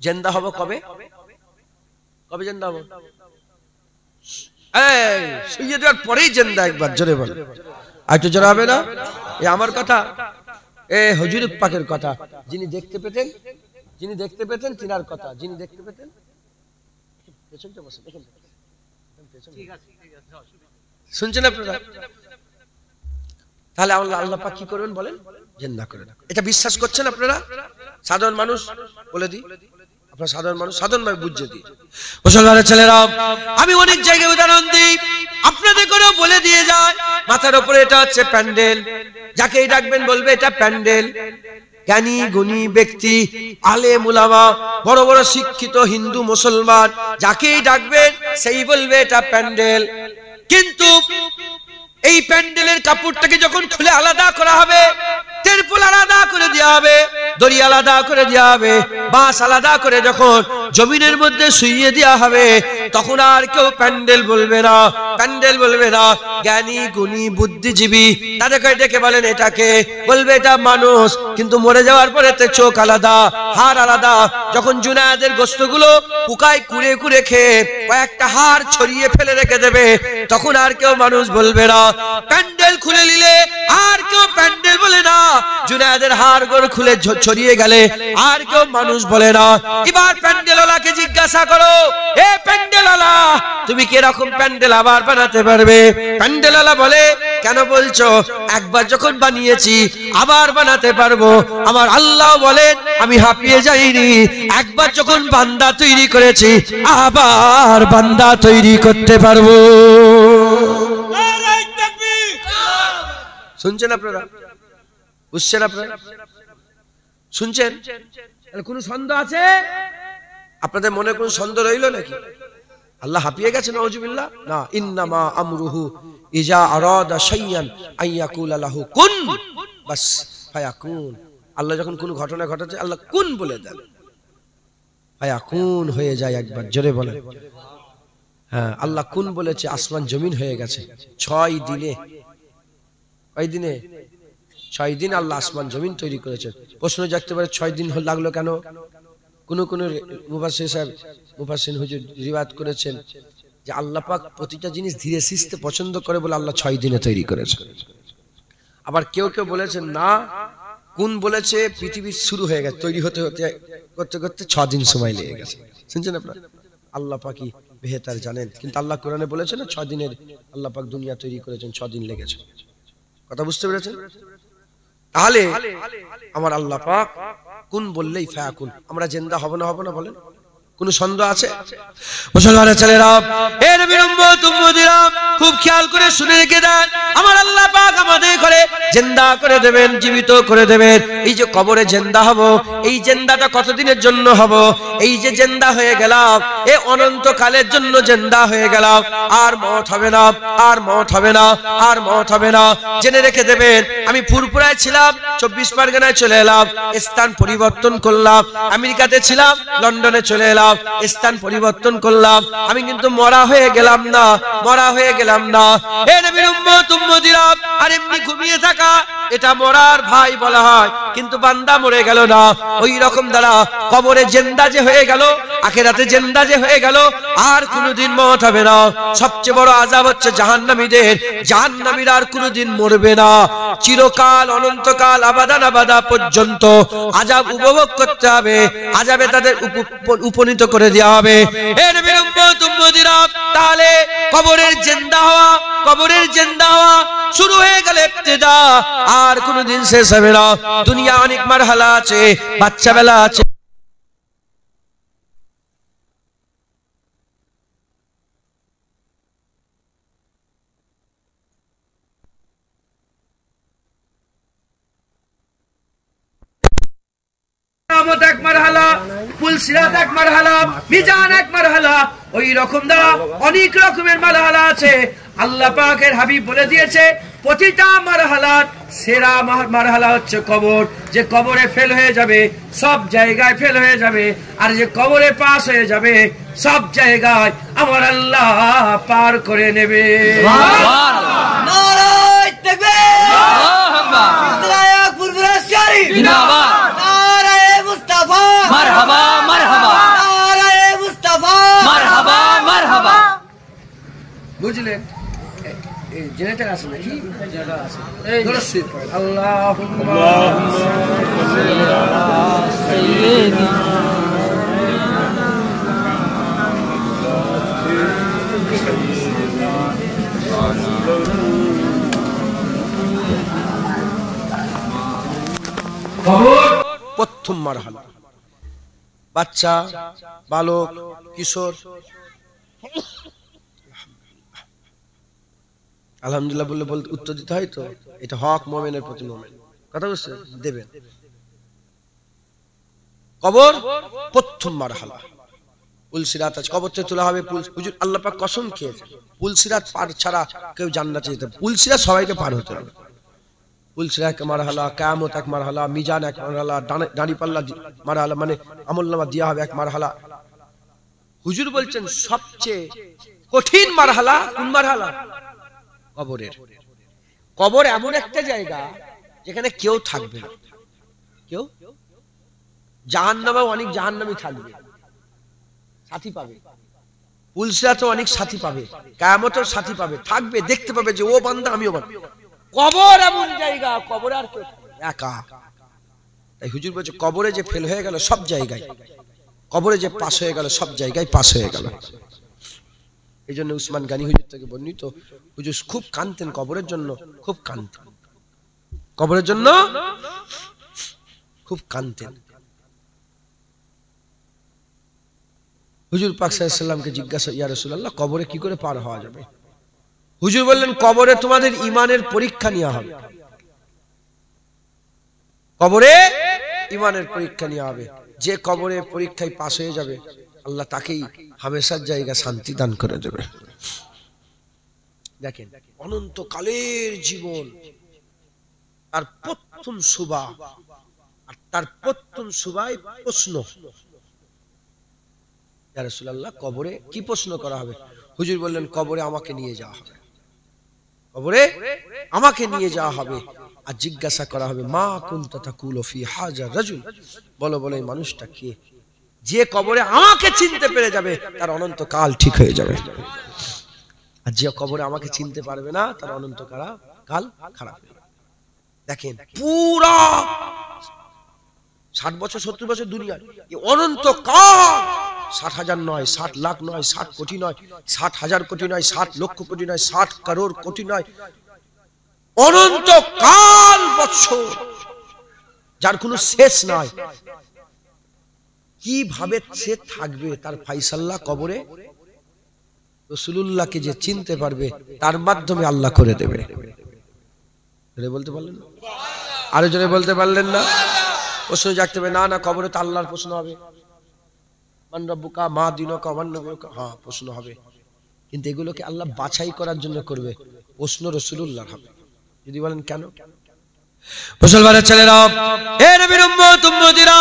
[SPEAKER 1] জিন্দা হব কবে? কবে জিন্দা হব? এই শুয়ে দেওয়ার পরেই জিন্দা। একবার জোরে বল, আর একটু জোরে হবে না? এ আমার কথা, এ হুজুর পাকের কথা। যিনি দেখতে পেতেন, যিনি দেখতে পেতেন তিনার কথা, যিনি দেখতে পেতেন। শুনছেন আপনারা? তাহলে আল্লাহ পাক কি করবেন বলেন? জিন্দা করেন। এটা বিশ্বাস করছেন আপনারা? সাধারণ মানুষ বলে দিই, আপনারা সাধারণ মানুষ সাধারণভাবে বুঝে দিই। মুসলমানের ছেলেরা, আমি অনেক জায়গায় উদাহরণ দিই, আপনাদের করেও বলে দিয়ে যায়। মাথার উপরে এটা হচ্ছে প্যান্ডেল, যাকেই ডাকবেন বলবে এটা প্যান্ডেল। জ্ঞানী গুণী ব্যক্তি, আলেম উলামা, বড় বড় শিক্ষিত হিন্দু মুসলমান, যাকেই ডাকবেন সেই বলবে এটা প্যান্ডেল। কিন্তু এই প্যান্ডেলের কাপড়টাকে যখন খুলে আলাদা করা হবে, তেরপল আলাদা করে দেওয়া হবে, দড়ি আলাদা করে দেওয়া হবে, বাঁশ আলাদা করে যখন জমিনের মধ্যে শুইয়ে দেওয়া হবে, তখন আর কেউ প্যান্ডেল বলবে না, প্যান্ডেল বলবে না। জ্ঞানী গুণী বুদ্ধিজীবী তাদেরকে ডেকে বলেন এটাকে, বলবে এটা মানুষ। কিন্তু মরে যাওয়ার পরে তো চোখ আলাদা, হাড় আলাদা। যখন জুনায়েদের গোশতগুলো পোকায় কুড়ে কুড়ে খেয়ে কয়েকটা হাড় ছড়িয়ে ফেলে রেখে দেবে, তখন আর কেউ মানুষ বলবে না। প্যান্ডেল খুলে নিলে আর কেউ প্যান্ডেল বলে না। জুনায়েদের হাড় গোড় খুলে ছড়িয়ে গেলে আর কেউ মানুষ বলে না। এবার প্যান্ডেলওয়ালাকে জিজ্ঞাসা করো, এ প্যান্ডেলওয়ালা, তুমি কি এরকম প্যান্ডেল আবার বানাতে পারবে? প্যান্ডেলওয়ালা বলে, কেন বলছো? একবার যখন বানিয়েছি আবার বানাতে পারবো। আমার আল্লাহ বলেন, আমি হাঁপিয়ে যাইনি। একবার যখন বান্দা তৈরি করেছি আবার বান্দা তৈরি করতে পারবো। শুনছেন আপনারা? বুঝছেন আপনারা? শুনছেন? কোন সন্দেহ আছে আপনাদের মনে? কোন সন্দেহ রইল নাকি? আল্লাহ হাঁপিয়ে গেছে নাউজুবিল্লাহ? না, ইন্নামা আমরুহু ইজা আরাদা শাইয়ান আইয়াকুলা লাহু কুন বাস ফায়াকুন। আল্লাহ যখন কোন ঘটনা ঘটাচ্ছে আল্লাহ কুন বলে দেন, ফায়াকুন হয়ে যায়। একবার জোরে বলেন। হ্যাঁ, আল্লাহ কুন বলেছে, আসমান জমিন হয়ে গেছে 6 দিনে। কয় দিনে? 6 দিন আল্লাহ আসমান জমিন তৈরি করেছে। প্রশ্ন জাগতে পারে 6 দিন লাগলো কেন? কোন কোন মুফাসসির সাহেব, মুফাসসির হুজুর রিওয়ায়াত করেছেন যে আল্লাহ পাক প্রতিটা জিনিস ধীরে সুস্থে পছন্দ করে বলে আল্লাহ 6 দিনে তৈরি করেছে। আবার কেউ কেউ বলেছেন না, কোন বলেছে পৃথিবী শুরু হয়ে গেছে, তৈরি হতে হতে করতে করতে 6 দিন সময় লেগে গেছে। শুনছেন আপনারা? আল্লাহ পাকই বেহেতার জানেন। কিন্তু আল্লাহ কোরআনে বলেছেন না 6 দিনের আল্লাহ পাক দুনিয়া তৈরি করেছেন, 6 দিন লেগেছে। কথা বুঝতে পেরেছেন? তাহলে আমার আল্লাহ পাক কোন বললেই ফায়াকুন। আমরা জিন্দা হব না, হব না বলেন? কোন সন্দেহ আছে? মুসলমানের ছেলেরা, এ নবীর উম্মত উম্মতিরা, খুব খেয়াল করে শুনে রেখে দেন। আমার আল্লাহ পাক আমাদের করে জিন্দা করে দেবেন, জীবিত করে দেবেন। এই যে কবরে জিন্দা হব, এই জিন্দাটা কতদিনের জন্য হব? এই যে জিন্দা হয়ে গেলাম, এ অনন্তকালের জন্য জিন্দা হয়ে গেলাম। আর মওত হবে না, আর মওত হবে না, আর মওত হবে না। জেনে রেখে দেবেন, আমি ফুরফুরায় ছিলাম, 24 পরগনায় চলে এলাম, স্থান পরিবর্তন করলাম। আমেরিকাতে ছিলাম, লন্ডনে চলে এলাম, স্থান পরিবর্তন করলাম। আমি কিন্তু মরা হয়ে গেলাম না, মরা হয়ে গেলাম না। হে নবীর উম্মত উম্মতিরা, আর এমনি ঘুমিয়ে থাকা এটা মরার ভাই বলা হয়, কিন্তু বান্দা মরে গেল না। ওই রকম দ্বারা কবরে জিন্দা যে হয়ে গেল, আখিরাতে জিন্দা যে হয়ে গেল, আর কোনোদিন মওত হবে না। সবচেয়ে বড় আযাব হচ্ছে জাহান্নামীদের। জাহান্নামীরা আর কোনোদিন মরবে না, চিরকাল অনন্তকাল আবাদান আবাদা পর্যন্ত আযাব উপভোগ করতে হবে। আযাবে তাদের উপনীত করে দেওয়া হবে। হে নবীর উম্মত উম্মতিরা, তাহলে কবরের জিন্দা হওয়া, কবরের জিন্দা হওয়া শুরু হয়ে গেলে ইবতিদা, আর কোনোদিন শেষ হবে না। দুনিয়া অনেক মারহালা আছে, বাচ্চা বেলা আছে, পুলসিরাত এক মারহালা, মিজান এক মারহালা, ওই রকম দ্বারা অনেক রকমের মারহালা আছে। আল্লাহ পাকের হাবিব বলে দিয়েছে প্রতিটা মারহালার সেরা মারহালা হচ্ছে কবর। যে কবরে ফেল হয়ে যাবে সব জায়গায় ফেল হয়ে যাবে, আর যে কবরে পাস হয়ে যাবে সব জায়গায় আমার আল্লাহ পার করে নেবে।
[SPEAKER 2] নারায়ে তাকবীর, আল্লাহু আকবার, ইসরায়ে কুরবান শরীফ জিন্দাবাদ, নারায়ে মুস্তাফা মারহাবা মারহাবা, নারায়ে মুস্তাফা মারহাবা মারহাবা।
[SPEAKER 1] বুঝলেন? এই জেনারেটর আছে নাকি? জেনারেটর আছে। এই দরুদ পড়েন, আল্লাহুম্মা সাল্লি আলা সাইয়্যিদিনা কবর প্রথম মারহালা। বাচ্চা, বালক, কিশোর আলহামদুলিল্লাহ বললে বলতে উত্তর দিতে হয় তো, এটা হক মুমিনের প্রতি মুমিন, কথা বুঝছেন? দেবেন। কবর প্রথম মারহালা। পুলসিরাত আছে, কবর থেকে তোলা হবে। হুজুর আল্লাহ পাক কসম খেয়েছে পুলসিরাত পার ছাড়া কেউ জান্নাতে যেতে, পুলসিরাত সবাইকে পার হতে হবে। পুলসিরাত এক মারহালা, কিয়ামত এক মারহালা, মিজান এক মারহালা, দাঁড়িপাল্লা মারহালা, মানে আমলনামা দেয়া হবে এক মারহালা। হুজুর বলছেন সবচেয়ে কঠিন মারহালা কোন মারহালা? কবরের। কবর এমন একটা জায়গা যেখানে কেউ থাকবে না, কেউ। জাহান্নামেও অনেক জাহান্নামী থাকবে, সাথী পাবে। পুলসিরাতেও অনেক সাথী পাবে, কিয়ামতেও সাথী পাবে, থাকবে, দেখতে পাবে যে ও বান্দা আমিও বান্দা। কবর এমন জায়গা, কবরে আর কেউ একা। তাই হুজুর বলছে কবরে যে ফেল হয়ে গেল সব জায়গায়, কবরে যে পাস হয়ে গেল সব জায়গায় পাস হয়ে গেল। এই জন্য উসমান গানি হুজুর থেকে বর্ণিত, হুজুর খুব কাঁদতেন কবরের জন্য, খুব কাঁদতেন কবরের জন্য, খুব কাঁদতেন। হুজুর পাক সাল্লাল্লাহু আলাইহি ওয়াসাল্লামকে জিজ্ঞাসা, ইয়া রাসূলুল্লাহ কবরে কি করে পার হওয়া যাবে? হুজুর বললেন কবরে তোমাদের ঈমানের পরীক্ষা নেওয়া হবে, কবরে ঈমানের পরীক্ষা নেওয়া হবে। যে কবরে পরীক্ষায় পাস হয়ে যাবে আল্লাহ তাকেই হামেশার জায়গা শান্তি দান করে দেবে। দেখেন অনন্তকালের জীবন, তার প্রথম সুবা, আর তার প্রথম সুবায় প্রশ্ন। ইয়া রাসূলুল্লাহ কবরে কি প্রশ্ন করা হবে? হুজুর বললেন কবরে আমাকে নিয়ে যাওয়া হবে, কবরে আমাকে নিয়ে যাওয়া হবে আর জিজ্ঞাসা করা হবে মা কুনতা তাকুলু ফি হাযা রাজুল, বলো বলো এই মানুষটা কে? যে কবরে আমাকে চিনতে পেরে যাবে তার অনন্তকাল ঠিক হয়ে যাবে, আর যে কবরে আমাকে চিনতে পারবে না তার অনন্তকাল খারাপ হয়ে যাবে। দেখেন পুরা 60 বছর 70 বছর দুনিয়ার এই অনন্তকাল, 60,000 নয়, 60 লাখ নয়, 60 কোটি নয়, 60,000 কোটি নয়, 60 লক্ষ কোটি নয়, 60 করোড় কোটি নয়, অনন্তকাল বছর, যার কোনো শেষ নাই। কিভাবে সে থাকবে তার ফায়সালা কবরে রাসূলুল্লাহকে যে চিনতে পারবে তার মাধ্যমে আল্লাহ করে দেবে। জোরে বলতে পারলেন না? আরো জোরে বলতে পারলেন না? প্রশ্ন জাগতে হবে, না না কবরে তো আল্লাহর প্রশ্ন হবে, মান রব্বুকা মা দিনুকা ওয়ান নবিয়ুকা, হ্যাঁ প্রশ্ন হবে, কিন্তু এগুলোকে আল্লাহ বাছাই করার জন্য করবে, প্রশ্ন রাসূলুল্লাহর হবে। যদি বলেন কেন? মুসলমানের ছেলেরা, হে নবীর উম্মত উম্মতিরা,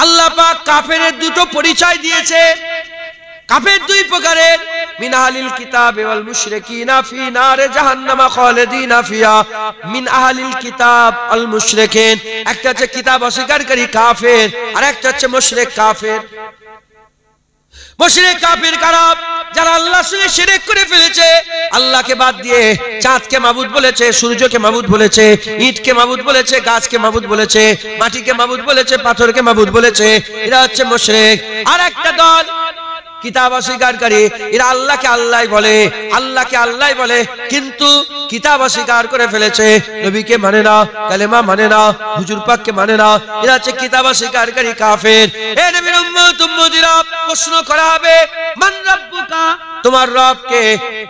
[SPEAKER 1] আল্লাহ পাক কাফেরের দুটো পরিচয় দিয়েছে। কাফের দুই প্রকারের, মিন আহলিল কিতাব ওয়াল মুশরিকিনা ফি নারে জাহান্নাম খালিদিনা ফিহা। মিন আহলিল কিতাব আল মুশরিকিন, একটা হচ্ছে কিতাব অস্বীকারী কাফের, আর একটা হচ্ছে মুশরিক কাফের। মুশরিক কাফের কারা? যারা আল্লাহর সঙ্গে শিরক করে ফেলেছে, আল্লাহকে বাদ দিয়ে চাঁদকে মাবুদ বলেছে, সূর্যকে মাবুদ বলেছে, ইটকে মাবুদ বলেছে, গাছকে মাবুদ বলেছে, মাটিকে মাবুদ বলেছে, পাথরকে মাবুদ বলেছে, এরা হচ্ছে মুশরিক। আর একটা দল কিতাব অস্বীকারী, এরা আল্লাহকে আল্লাহ বলে, আল্লাহকে আল্লাহ বলে, কিন্তু কিতাব অস্বীকার করে ফেলেছে, নবীকে মানে না, কালেমা মানে না, হুজুর পাককে মানে না, এরা হচ্ছে কিতাব অস্বীকারী কাফের। হে নবীর উম্মত উম্মতিরা, প্রশ্ন করা হবে মান রাব্বুকা, তোমার রব কে?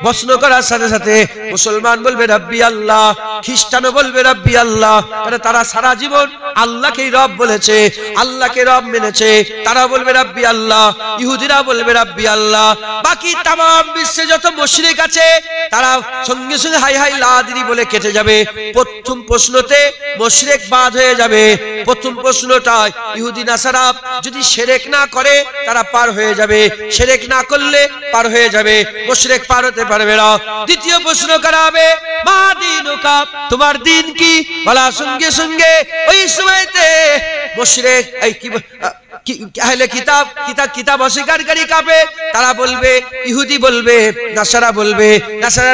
[SPEAKER 1] প্রশ্ন করার সাথে সাথে মুসলমান বলবে রাব্বি আল্লাহ, খ্রিস্টানও বলবে রাব্বি আল্লাহ, কারণ তারা সারা জীবন আল্লাহকেই রব বলেছে, আল্লাহকে রব মেনেছে, তারা বলবে রাব্বি আল্লাহ, ইহুদিরা বলবে রাব্বি আল্লাহ। বাকি তাম বিশ্বে যত মুশরিক আছে তারা সঙ্গে সঙ্গে হাই হাই লা আদরি বলে কেটে যাবে। প্রথম প্রশ্নতে মুশরিক বাদ হয়ে যাবে। প্রথম প্রশ্নটায় ইহুদি নাসারা যদি শিরক না করে তারা পার হয়ে যাবে, শিরক না করলে পার হয়ে যাবে, মুশরিক পার হতে পারবে না। দ্বিতীয় প্রশ্ন করা হবে মা দীনুকা, তোমার দিন কি? বলার সঙ্গে সঙ্গে ওই সময়তে মুশরিক এই কি আহলে কিতাব অস্বীকারী কাফের তারা বলবে, ইহুদি বলবে, নাসারা বলবে,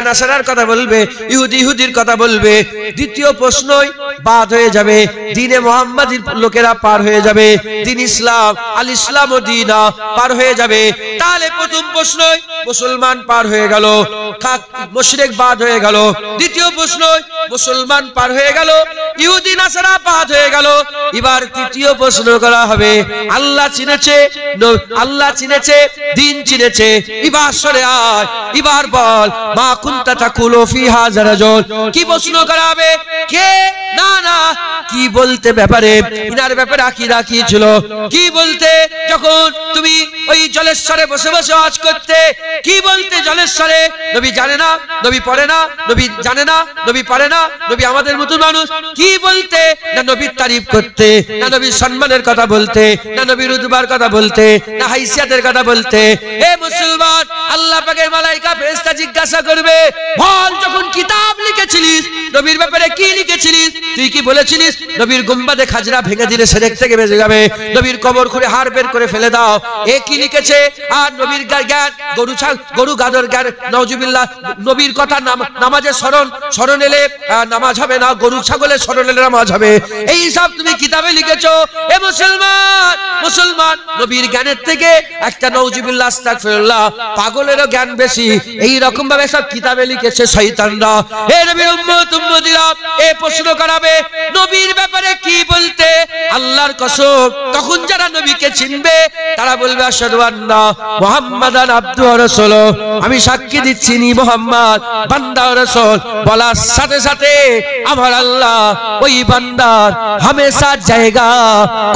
[SPEAKER 1] নাসারার কথা বলবে, ইহুদির কথা বলবে। দ্বিতীয় প্রশ্নই বাদ হয়ে যাবে, দ্বীনে মুহাম্মাদির লোকেরা পার হয়ে যাবে, দ্বীন ইসলাম আল ইসলাম ও দ্বীনা পার হয়ে যাবে। তাহলে প্রথম প্রশ্নই মুসলমান পার হয়ে গেল, মুশরিক বাদ হয়ে গেল। দ্বিতীয় প্রশ্ন মুসলমান পার হয়ে গেল, ইহুদি নাসারা বাদ হয়ে গেল। এবার তৃতীয় প্রশ্ন করা হবে আল্লাহ চিনেছে, দিন চিনেছে, এবার সরে আয়, এবার বল মা কুনতা তাকুলু ফি হাযা রাজুল। কি প্রশ্ন করা হবে? কে না কি বলতে ব্যাপারে, ইনার ব্যাপারে আকীদা কি ছিল, কি বলতে যখন তুমি ওই জলেশ্বরে বসে বসে ওয়াজ করতে, কি বলতে জলেশ্বরে? নবী জানে না, নবী পড়ে না, নবী জানে না, নবী পড়ে না, নবী আমাদের মতো মানুষ। কি বলতে? না নবীর তারিফ করতে, না নবীর সম্মানের কথা বলতে, না নবীর রুতবার কথা বলতে, না হাইসিয়াতের কথা বলতে। হে মুসলমান, আল্লাহ পাকের মালায়েকা ফেরেশতা জিজ্ঞাসা করবে, বল যখন কিতাব লিখেছিলিস নবীর ব্যাপারে কি লিখেছিলিস? তুই কি বলেছিলিস নবীর গুম্বাদে খাজরা ভেঙে দিলে শিরক থেকে বেঁচে যাবে, নবীর কবর খুঁড়ে হাড় বের করে ফেলে দাও? এ কি লিখেছে? আর নবীর জ্ঞান গরু গাদর জ্ঞান, নাউজুবিল্লাহ, নবীর কথা নামাজে স্মরণ এলে নামাজ হবে না, গরু ছাগলের স্মরণ এলে নামাজ হবে। এই সব তুমি কিতাবে লিখেছো। এ মুসলমান, নবীর জ্ঞানের থেকে একটা নাউজুবিল্লাহ আস্তাগফিরুল্লাহ পাগলেরও জ্ঞান বেশি। এই রকম ভাবে সব কিতাবে লিখেছে শয়তানরা। হে নবীর উম্মতিরা, এই প্রশ্ন করাবে নবীর ব্যাপারে কি বলতে? আল্লাহর কসম, তখন যারা নবীকে চিনবে তারা বলবে আশহাদু আন্না মুহাম্মাদান আবদুহু ওয়া রাসূলুহু, আমি সাক্ষী দিচ্ছি নি মুহাম্মদ বান্দা ও রাসূল। বলার সাথে সাথে আমার আল্লাহ ওই বান্দার হামেশা জায়গা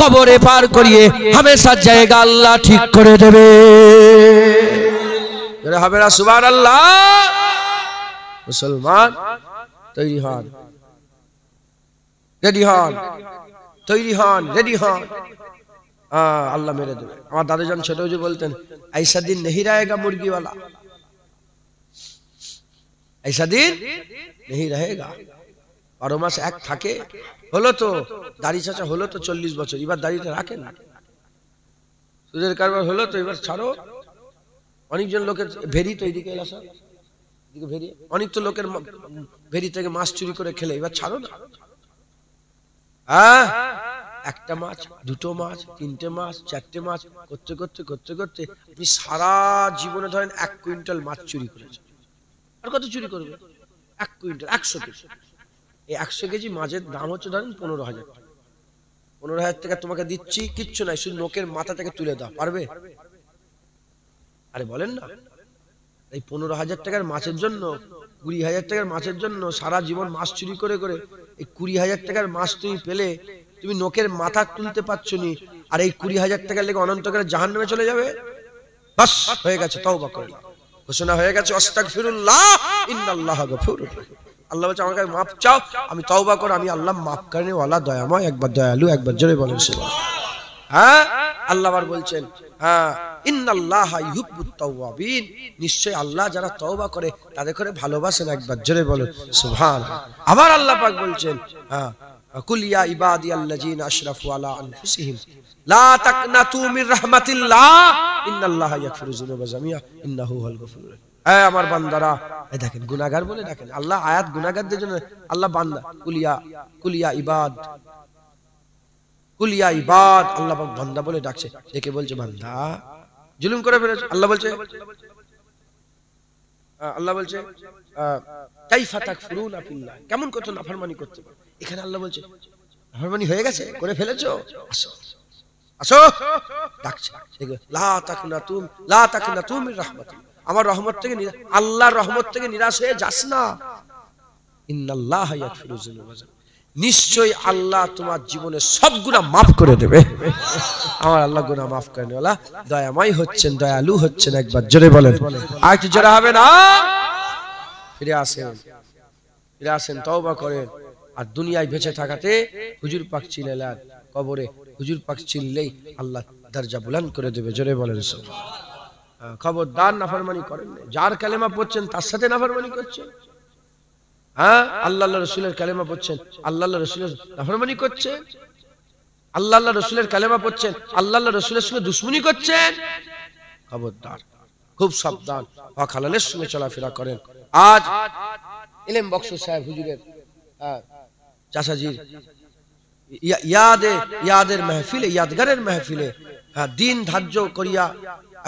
[SPEAKER 1] কবরে পার করিয়ে হামেশা জায়গা আল্লাহ ঠিক করে দেবে। হবে না সুবহানাল্লাহ? মুসলমান তৈরি হন, রেডি হন, তৈরি হন, রেডি হন। আল্লাহ মেরে দেবে। আমার দাদুজান ছোট যে বলতেন, ऐसा दिन नहीं रहेगा मुर्गी वाला, ऐसा दिन नहीं रहेगा। 12 মাস এক থাকে। হলো তো দাড়ি চাচা, হলো তো 40 বছর, এবার দাড়িটা রাখেন। সুদের কারবার হলো তো এবার ছাড়ো। অনেকজন লোকের ভেরি তো এইদিকে এলা সব এদিকে ভেরি, অনেক তো লোকের ভেরি থেকে মাছ চুরি করে খেলে, এবার ছাড়ো না। একটা মাছ, দুটো মাছ, তিনটে মাছ, চারটে মাছ করতে করতে করতে করতে আপনি সারা জীবনে ধরেন 1 কুইন্টাল মাছ চুরি করেছেন। আর কত চুরি করবে? 1 কুইন্টাল, 100 কেজি। এই 100 কেজি মাছের দাম হচ্ছে ধরেন 15,000 টাকা। 15,000 টাকা তোমাকে দিচ্ছি, কিচ্ছু নাই, শুধু নোকের মাথা থেকে তুলে দাও, পারবে? আরে বলেন না। এই 15,000 টাকার মাছের জন্য, 20,000 টাকার মাছের জন্য সারা জীবন মাছ চুরি করে করে এই 20,000 টাকার মাছ তুমি পেলে, তুমি নোকের মাথা তুলতে পারছো নি, আর এই 20,000 টাকার লেগে অনন্তকালে জাহান্নামে চলে যাবে। বাস হয়ে গেছে, তওবা করে নাও, ঘোষণা হয়ে গেছে। আস্তাগফিরুল্লাহ ইন্নাল্লাহা গফুরুর রহিম। আল্লাহ বলছে আমার কাছে মাফ চাও, আমি তওবা করো, আমি আল্লাহ মাফ করনে ওয়ালা দয়াময়, একবার দয়ালু, একবার জোরে বলেন সুবহানাল্লাহ। আল্লাহ আবার বলছেন ইন্নাল্লাহা ইউহিব্বুত তাওয়াবিন, নিশ্চয় আল্লাহ যারা তওবা করে তাদের করে ভালোবাসেন, একবার জোরে বলেন সুবহানাল্লাহ। আবার আল্লাহ পাক বলছেন কুল ইয়া ইবাদিয়াল্লাযিনা আশরাফু আলা আনফুসিহিম লা তাকনাতু মির রাহমাতিল্লাহ ইন্নাল্লাহা ইয়াগফিরু যুনুবা জামিআ ইন্নাহু হুয়াল গফুরুর রহিম। আমার বান্দারা, এই দেখেন গুনাহগার বলে দেখেন আল্লাহ আয়াত গুনাহগারদের জন্য। আল্লাহ বান্দা কুলিয়া ইবাদ, কুলিয়া ইবাদ, আল্লাহ পাক বান্দা বলে ডাকছে, ডেকে বলছে বান্দা জুলুম করে ফেলেছে। আল্লাহ বলছে কাইফা তাকফুরুনা ফিল্লাহ, কেমন কত নাফরমানি করতে পারো। এখানে আল্লাহ বলছে নাফরমানি হয়ে গেছে, করে ফেলেছো, আসো আসো, ডাকছে। লা তাকনাতু মির রাহমাতিল্লাহ, আমার রহমত থেকে, আল্লাহর রহমত থেকে নিরাশ হয়ে যাস না। ইন্নাল্লাহা ইয়াগফিরু যুনুবা জামিআ, নিশ্চয়ই আল্লাহ তোমার জীবনে সব গুনাহ মাফ করে দেবে। আমার আল্লাহ গুনাহ মাফ করেন ওয়ালা দয়াময় হচ্ছেন, দয়ালু হচ্ছেন। একবার জোরে বলেন, আর একটু জোরে হবে না? ফিরে আসেন, তওবা করেন। আর দুনিয়ায় বেঁচে থাকাতে হুজুর পাক চিল্লালেন, কবরে হুজুর পাক চিল্লেই আল্লাহ দরজা বুলন্দ করে দেবে। জোরে বলেন খবরদার নাফরমানি করেন না। যার কালেমা পড়ছেন তার সাথে নাফরমানি করছেন। হ্যাঁ, আল্লাহ রসুলের কালেমা পড়ছেন, আল্লাহ রসুলের নাফরমানি করছেন। আল্লাহ রসুলের কালেমা পড়ছেন, আল্লাহ রসুলের সঙ্গে দুশ্মনী করছেন। খবরদার, খুব সাবধান, হক হালালের সঙ্গে চলাফেরা করেন। আজ ইলম বক্স সাহেব হুজুরের চাচাজির ইয়াদের মেহফিলে, ইয়াদগারের মেহফিলে দিন ধার্য করিয়া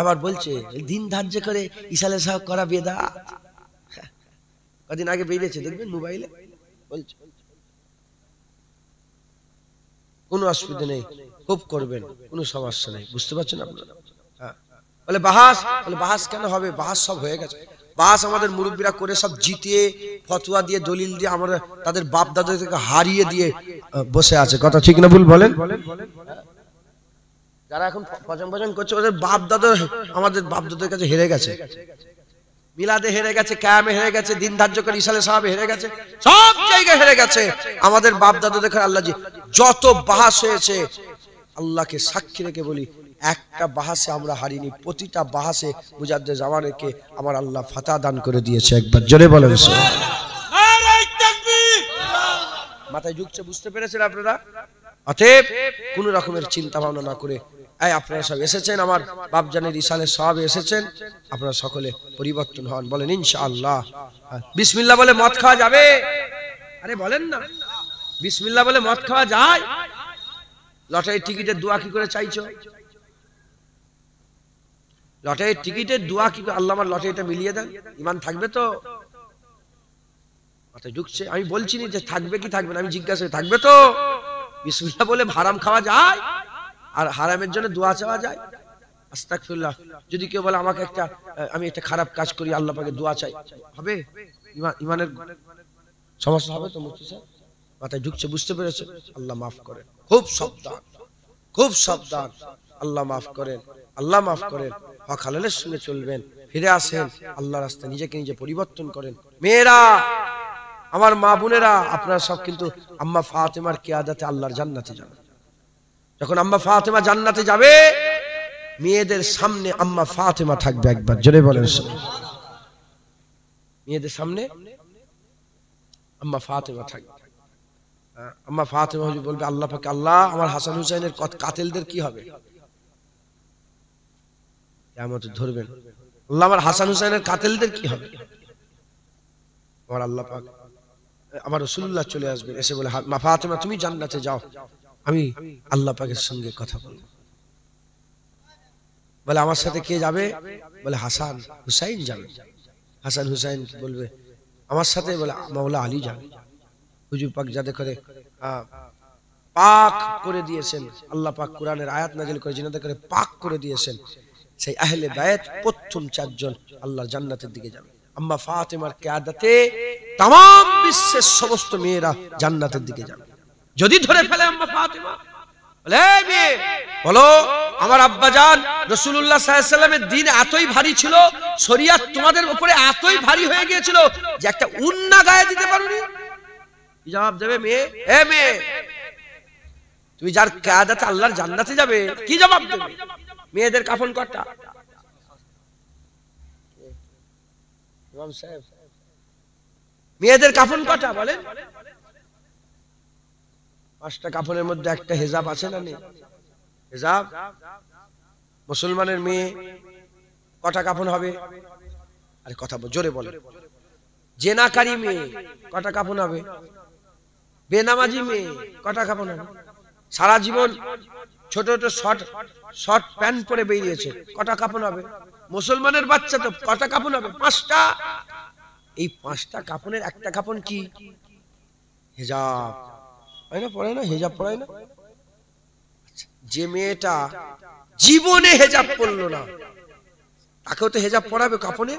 [SPEAKER 1] আবার বলছে দিন ধার্য করে ইসালে সাহেব করা বেদাত। কদিন আগে বেরিয়েছে দেখবেন মোবাইলে, বলছে কোনো অসুবিধা নেই, খুব করবেন, কোনো সমস্যা নেই। বুঝতে পারছেন আপনারা? বলে বাহাস কেন হবে? বাহাস সব হয়ে গেছে। বাহাস আমাদের মুরব্বীরা করে সব জিতিয়ে ফতোয়া দিয়ে দলিল দিয়ে আমরা তাদের বাপ দাদাদেরকে হারিয়ে দিয়ে বসে আছে। কথা ঠিক না ভুল বলেন? যারা এখন ভজন করছে ওদের বাপ দাদা আমাদের বাপ দাদাদের কাছে হেরে গেছে। মিলাদে হেরে গেছে, কায়ামে হেরে গেছে, দিন ধার্য করে ইসালে সাহাবে হেরে গেছে, সব জায়গায় হেরে গেছে। আমাদের বাপ দাদা দেখে আল্লাহ জি যত বাহাস হয়েছে, আল্লাহকে সাক্ষী রেখে বলি একটা বাহাসে আমরা হারিনি। প্রতিটা বাহাসে মুজাদ্দেদ জামানকে আমার আল্লাহ ফাতা দান করে দিয়েছে। একবার জোরে বলেন মাথায় ঢুকছে? বুঝতে পেরেছেন আপনারা? অতএব কোন রকমের চিন্তা ভাবনা না করে আপনারা সব এসেছেন, আমার বাপজানের ইসালে সব এসেছেন, আপনারা সকলে পরিবর্তন হন। বলেন ইনশাআল্লাহ। বিসমিল্লাহ বলে মদ খাওয়া যাবে? আরে বলেন না, বিসমিল্লাহ বলে মদ খাওয়া যায়? লটারির টিকিটের দোয়া কি করে চাইছো? লটারির টিকিটের দোয়া কি করে? আল্লাহ আমার লটারিটা মিলিয়ে দেন, ঈমান থাকবে তো? মাথায় ঢুকছে? আমি বলছি না যে থাকবে কি থাকবে না, আমি জিজ্ঞাসা করি থাকবে তো? বিসমিল্লাহ বলে হারাম খাওয়া যায় আর হারামের জন্য দোয়া চাওয়া যায়? আস্তাগফিরুল্লাহ। যদি কেউ বলে আমাকে আমি একটা খারাপ কাজ করি, আল্লাহ পাকে দোয়া চাই, হবে? ঈমানের সমস্যা হবে তো? মুফতি সাহেব মাথায় ঢুকছে? বুঝতে পেরেছে? আল্লাহ মাফ করেন, খুব সাবধান, খুব সাবধান। আল্লাহ মাফ করেন, আল্লাহ মাফ করেন। হক হালালের সঙ্গে চলবেন, ফিরে আসেন আল্লাহর রাস্তায়, নিজেকে নিজে পরিবর্তন করেন। মেয়েরা, আমার মা বোনেরা, আপনারা সব কিন্তু আম্মা ফাতেমার কিয়াদাতে আল্লাহর জান্নাতে যাবেন। যখন আম্মা ফাতেমা জান্নাতে যাবে, মেয়েদের সামনে আম্মা ফাতেমা থাকবে। একবার জোরে বলেন, মেয়েদের সামনে আম্মা ফাতেমা থাকবে। আম্মা ফাতেমা হুজুর বলবে আল্লাহ পাকে, আল্লাহ আমার হাসান হুসাইনের কাতিলদের কি হবে? কিয়ামতে ধরবেন, আল্লাহ আমার হাসান হুসাইনের কাতিলদের কি হবে? আমার আল্লাহ পাক, আমার রাসূলুল্লাহ চলে আসবেন, এসে বলে মা ফাতেমা তুমি জান্নাতে যাও, আমি আল্লাহ পাকের সঙ্গে কথা বলবো। বলে আমার সাথে কে যাবে? বলে হাসান হুসাইন যাবে। হাসান হুসাইন বলবে আমার সাথে? বলে মাওলা আলী যাবে। হুজুর পাক যাদের করে পাক করে দিয়েছেন, আল্লাহ পাক কোরআনের আয়াত নাযিল করে জিনাদের করে পাক করে দিয়েছেন, সেই আহলে বায়াত প্রথম চারজন আল্লাহর জান্নাতের দিকে যাবে। আম্মা ফাতেমার কিয়াদাতে तमाम বিশ্বের সমস্ত মেয়েরা জান্নাতের দিকে যাবে। যদি ধরে ফেলে আম্মা ফাতেমা, বলে মেয়ে বলো আমার আব্বাজান রাসূলুল্লাহ সাল্লাল্লাহু আলাইহি ওয়াসাল্লামের দ্বীন এতই ভারী ছিল, শরীয়ত তোমাদের উপরে এতই ভারী হয়ে গিয়েছিল যে একটা উন্না গায়ে দিতে পারোনি? কি জবাব দেবে মেয়ে? এ মেয়ে, তুমি যার কিয়াদাতে আল্লাহর জান্নাতে যাবে, কি জবাব দেবে? মেয়েদের কাফন কটা? ইমাম সাহেব, মেয়েদের কাফন কটা বলেন? 5টা কাফনের মধ্যে একটা হিজাব আছে না নেই? হিজাব। মুসলমানের মেয়ে কটা কাফন হবে? আরে কথা জোরে বলেন। জেনাকারী মেয়ে কটা কাফন হবে? বেনামাজি মেয়ে কটা কাফন হবে? সারা জীবন ছোট ছোট শর্ট প্যান্ট পরে বেরিয়েছে, কটা কাফন হবে? মুসলমানের বাচ্চা তো কটা কাফন হবে? 5টা। এই 5টা কাফনের একটা কাফন কি? হিজাব। হয় না? পড়ায় না? হিজাব পড়ায় না? যে মেয়েটা জীবনে হিজাব পরলো না, তাকেও তো হিজাব পরাবে কাফনে।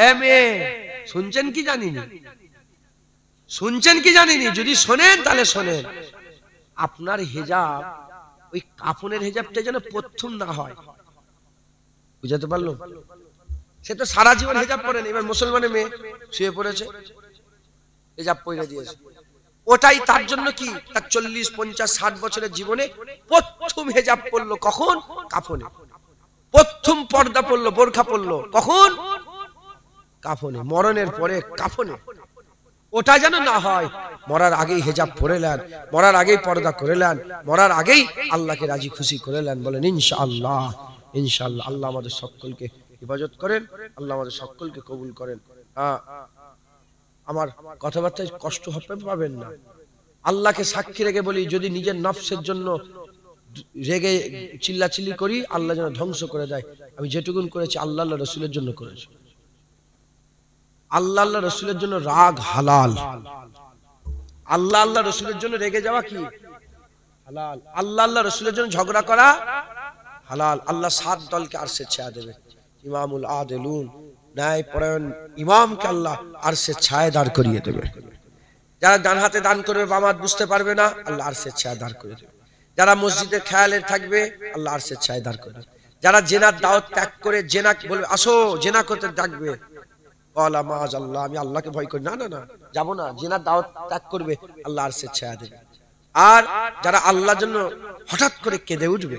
[SPEAKER 1] এ মেয়ে শুনছেন কি জানি না, শুনছেন কি জানিনি, যদি শোনেন তাহলে শোনেন, আপনার হেজাব ওই কাফনের হেজাবটা যেন প্রথম না হয়। বুঝাতে পারলো? সে তো সারা জীবন হেজাব পরে, এবার মুসলমানের মেয়ে শুয়ে পড়েছে, হেজাব পরে দিয়েছে, ওটাই তার জন্য কি, তার 40, 50, 60 বছরের জীবনে প্রথম হেজাব পড়লো কখন? কাফনে। প্রথম পর্দা পড়লো, বোরখা পড়লো কখন? কাফনে। মরণের পরে কাফনে। ওটা যেন না হয়, মরার আগেই হেজাব পরে নেন, মরার আগেই পর্দা করে নেন, মরার আগেই আল্লাহকে রাজি খুশি করে নেন। বলেন ইনশাআল্লাহ। ইনশাআল্লাহ। আল্লাহ আমাদের সকলকে হেফাজত করেন, আল্লাহ আমাদের সকলকে কবুল করেন। আমার কথাবার্তায় কষ্ট হবে পাবেন না, আল্লাহকে সাক্ষী রেখে বলি, যদি নিজের নফসের জন্য রেগে চিল্লাচিল্লি করি, আল্লাহ যেন ধ্বংস করে দেয়। আমি যেটুকুন করেছি আল্লাহ আল্লাহ রসুলের জন্য করেছি। আল্লাহ আল্লাহ রসুলের জন্য রাগ হালাল, আল্লাহ আল্লাহ রসুলের জন্য রেগে যাওয়া কি হালাল, আল্লাহ আল্লাহ রসুলের জন্য ঝগড়া করা হালাল। আল্লাহ 7 দলকে আরশে ছায়া দেবে। ইমামুল আদিলুন, ন্যায় পরায়ণ ইমামকে আল্লাহ আরশে ছায়া দাঁড় করিয়ে দেবে। যারা ডান হাতে দান করবে, বাম হাত বুঝতে পারবে না, আল্লাহ আরশে ছায়া দাঁড় করে দেবে। যারা মসজিদের খেয়ালে থাকবে, আল্লাহ আরশে ছায়া দাঁড় করে দেবে। যারা জেনার দাওয়াত ত্যাগ করে, জেনা বলবে আসো জেনা করতে ডাকবে, বলা মাআল্লাহ, আমি আল্লাহকে ভয় করি, না না না যাবো না, জেনার দাওয়াত ত্যাগ করবে, আল্লাহ আরশে ছায়া দেবে। আর যারা আল্লাহর জন্য হঠাৎ করে কেঁদে উঠবে,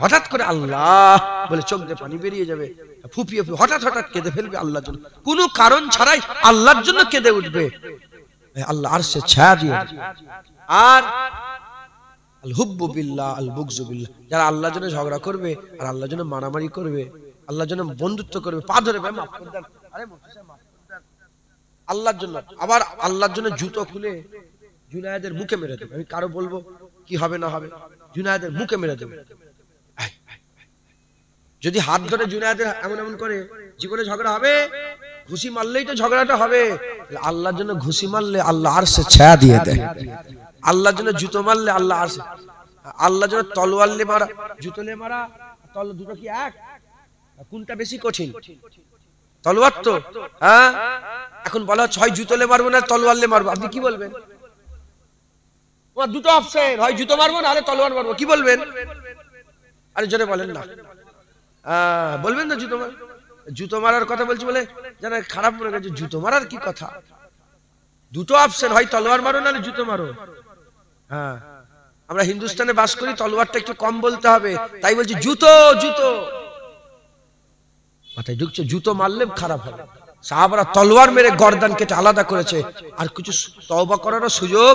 [SPEAKER 1] হঠাৎ করে আল্লাহ বলে চোখ দিয়ে পানি বেরিয়ে যাবে, ফুপিয়ে ফুপিয়ে হঠাৎ হঠাৎ কেঁদে ফেলবে আল্লাহর জন্য, কোনো কারণ ছাড়াই আল্লাহর জন্য কেঁদে উঠবে, আল্লাহ আরশে ছায়া দিয়ে। আর আল হুব্বু বিল্লাহ আল বুগযু বিল্লাহ, যারা আল্লাহর জন্য ঝগড়া করবে আর আল্লাহর জন্য মারামারি করবে, আল্লাহর জন্য বন্ধুত্ব করবে, পা ধরে ভাই মাফ করে দেন, আরে আল্লাহর জন্য, আবার আল্লাহর জন্য জুতো খুলে জুনায়েদের মুখে মেরে দেবে। আমি কারো বলবো কি হবে না হবে, জুনায়েদের মুখে মেরে দেবে। যদি হাত ধরে জুনায়েদের এমন এমন করে, জীবনে ঝগড়া হবে? ঘুষি মারলেই তো ঝগড়াটা হবে। আল্লাহর জন্য ঘুষি মারলে আল্লাহ আরশে ছায়া দিয়ে দেয়। আল্লাহর জন্য জুতো মারলে আল্লাহ আরশে, আল্লাহর জন্য তলোয়ার লে মারা, জুতো লে মারা, তলোয়ার দুটো কি এক? কোনটা বেশি কঠিন? তলোয়ার তো। হ্যাঁ, এখন বলা হচ্ছে হয় জুতো লে মারবো না তলোয়ার লে মারবো, আপনি কি বলবেন? তোমার দুটো অপশন, হয় জুতো মারবো না হলে তলোয়ার মারবো, কি বলবেন? আরে জোরে বলেন না, বলবেন না জুতো মার, জুতো মারার কথা বলছি বলে যেন খারাপ মনে করছে, জুতো মারার কি কথা? দুটো অপশন, হয় তলোয়ার মারো নাহলে জুতো মারো। হ্যাঁ, আমরা হিন্দুস্তানে বাস করি, তলোয়ারটা একটু কম বলতে হবে, তাই বলছি জুতো জুতো, মাথায় ঢুকছে জুতো মারলে খারাপ হবে। সাহাবারা তলোয়ার মেরে গর্দান কেটে আলাদা করেছে, আর কিছু তওবা করারও সুযোগ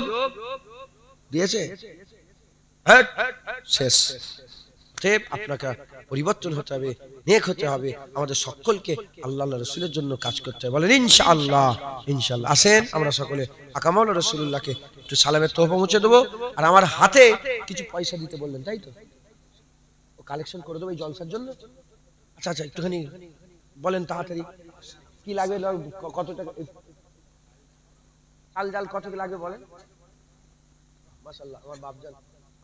[SPEAKER 1] দিয়েছে? শেষ। আপনাকে পরিবর্তন হতে হবে, নেক হতে হবে, আমাদের সকলকে আল্লাহ রাসূলের জন্য কাজ করতে হবে। বলেন ইনশাআল্লাহ। ইনশাআল্লাহ। আসেন আমরা সকলে আকামাল রাসূলুল্লাহকে একটু সালামের তোহফা পৌঁছে দেবো। আর আমার হাতে কিছু পয়সা দিতে বললেন, তাই তো? ও কালেকশন করে দেবো এই জলসার জন্য। আচ্ছা আচ্ছা, একটুখানি বলেন তাড়াতাড়ি কি লাগবে, কত টাকা চাল ডাল কত কি লাগবে বলেন। মাশাআল্লাহ, আমার বাপজান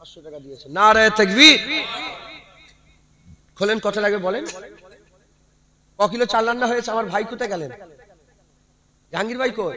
[SPEAKER 1] 500 টাকা দিয়েছে। নারায়ে তাকবীর। খোলেন কত লাগবে বলেন। ক কিলো চাল রান্না হয়েছে? আমার ভাই কোথায় গেলেন? জাহাঙ্গীর ভাই কই?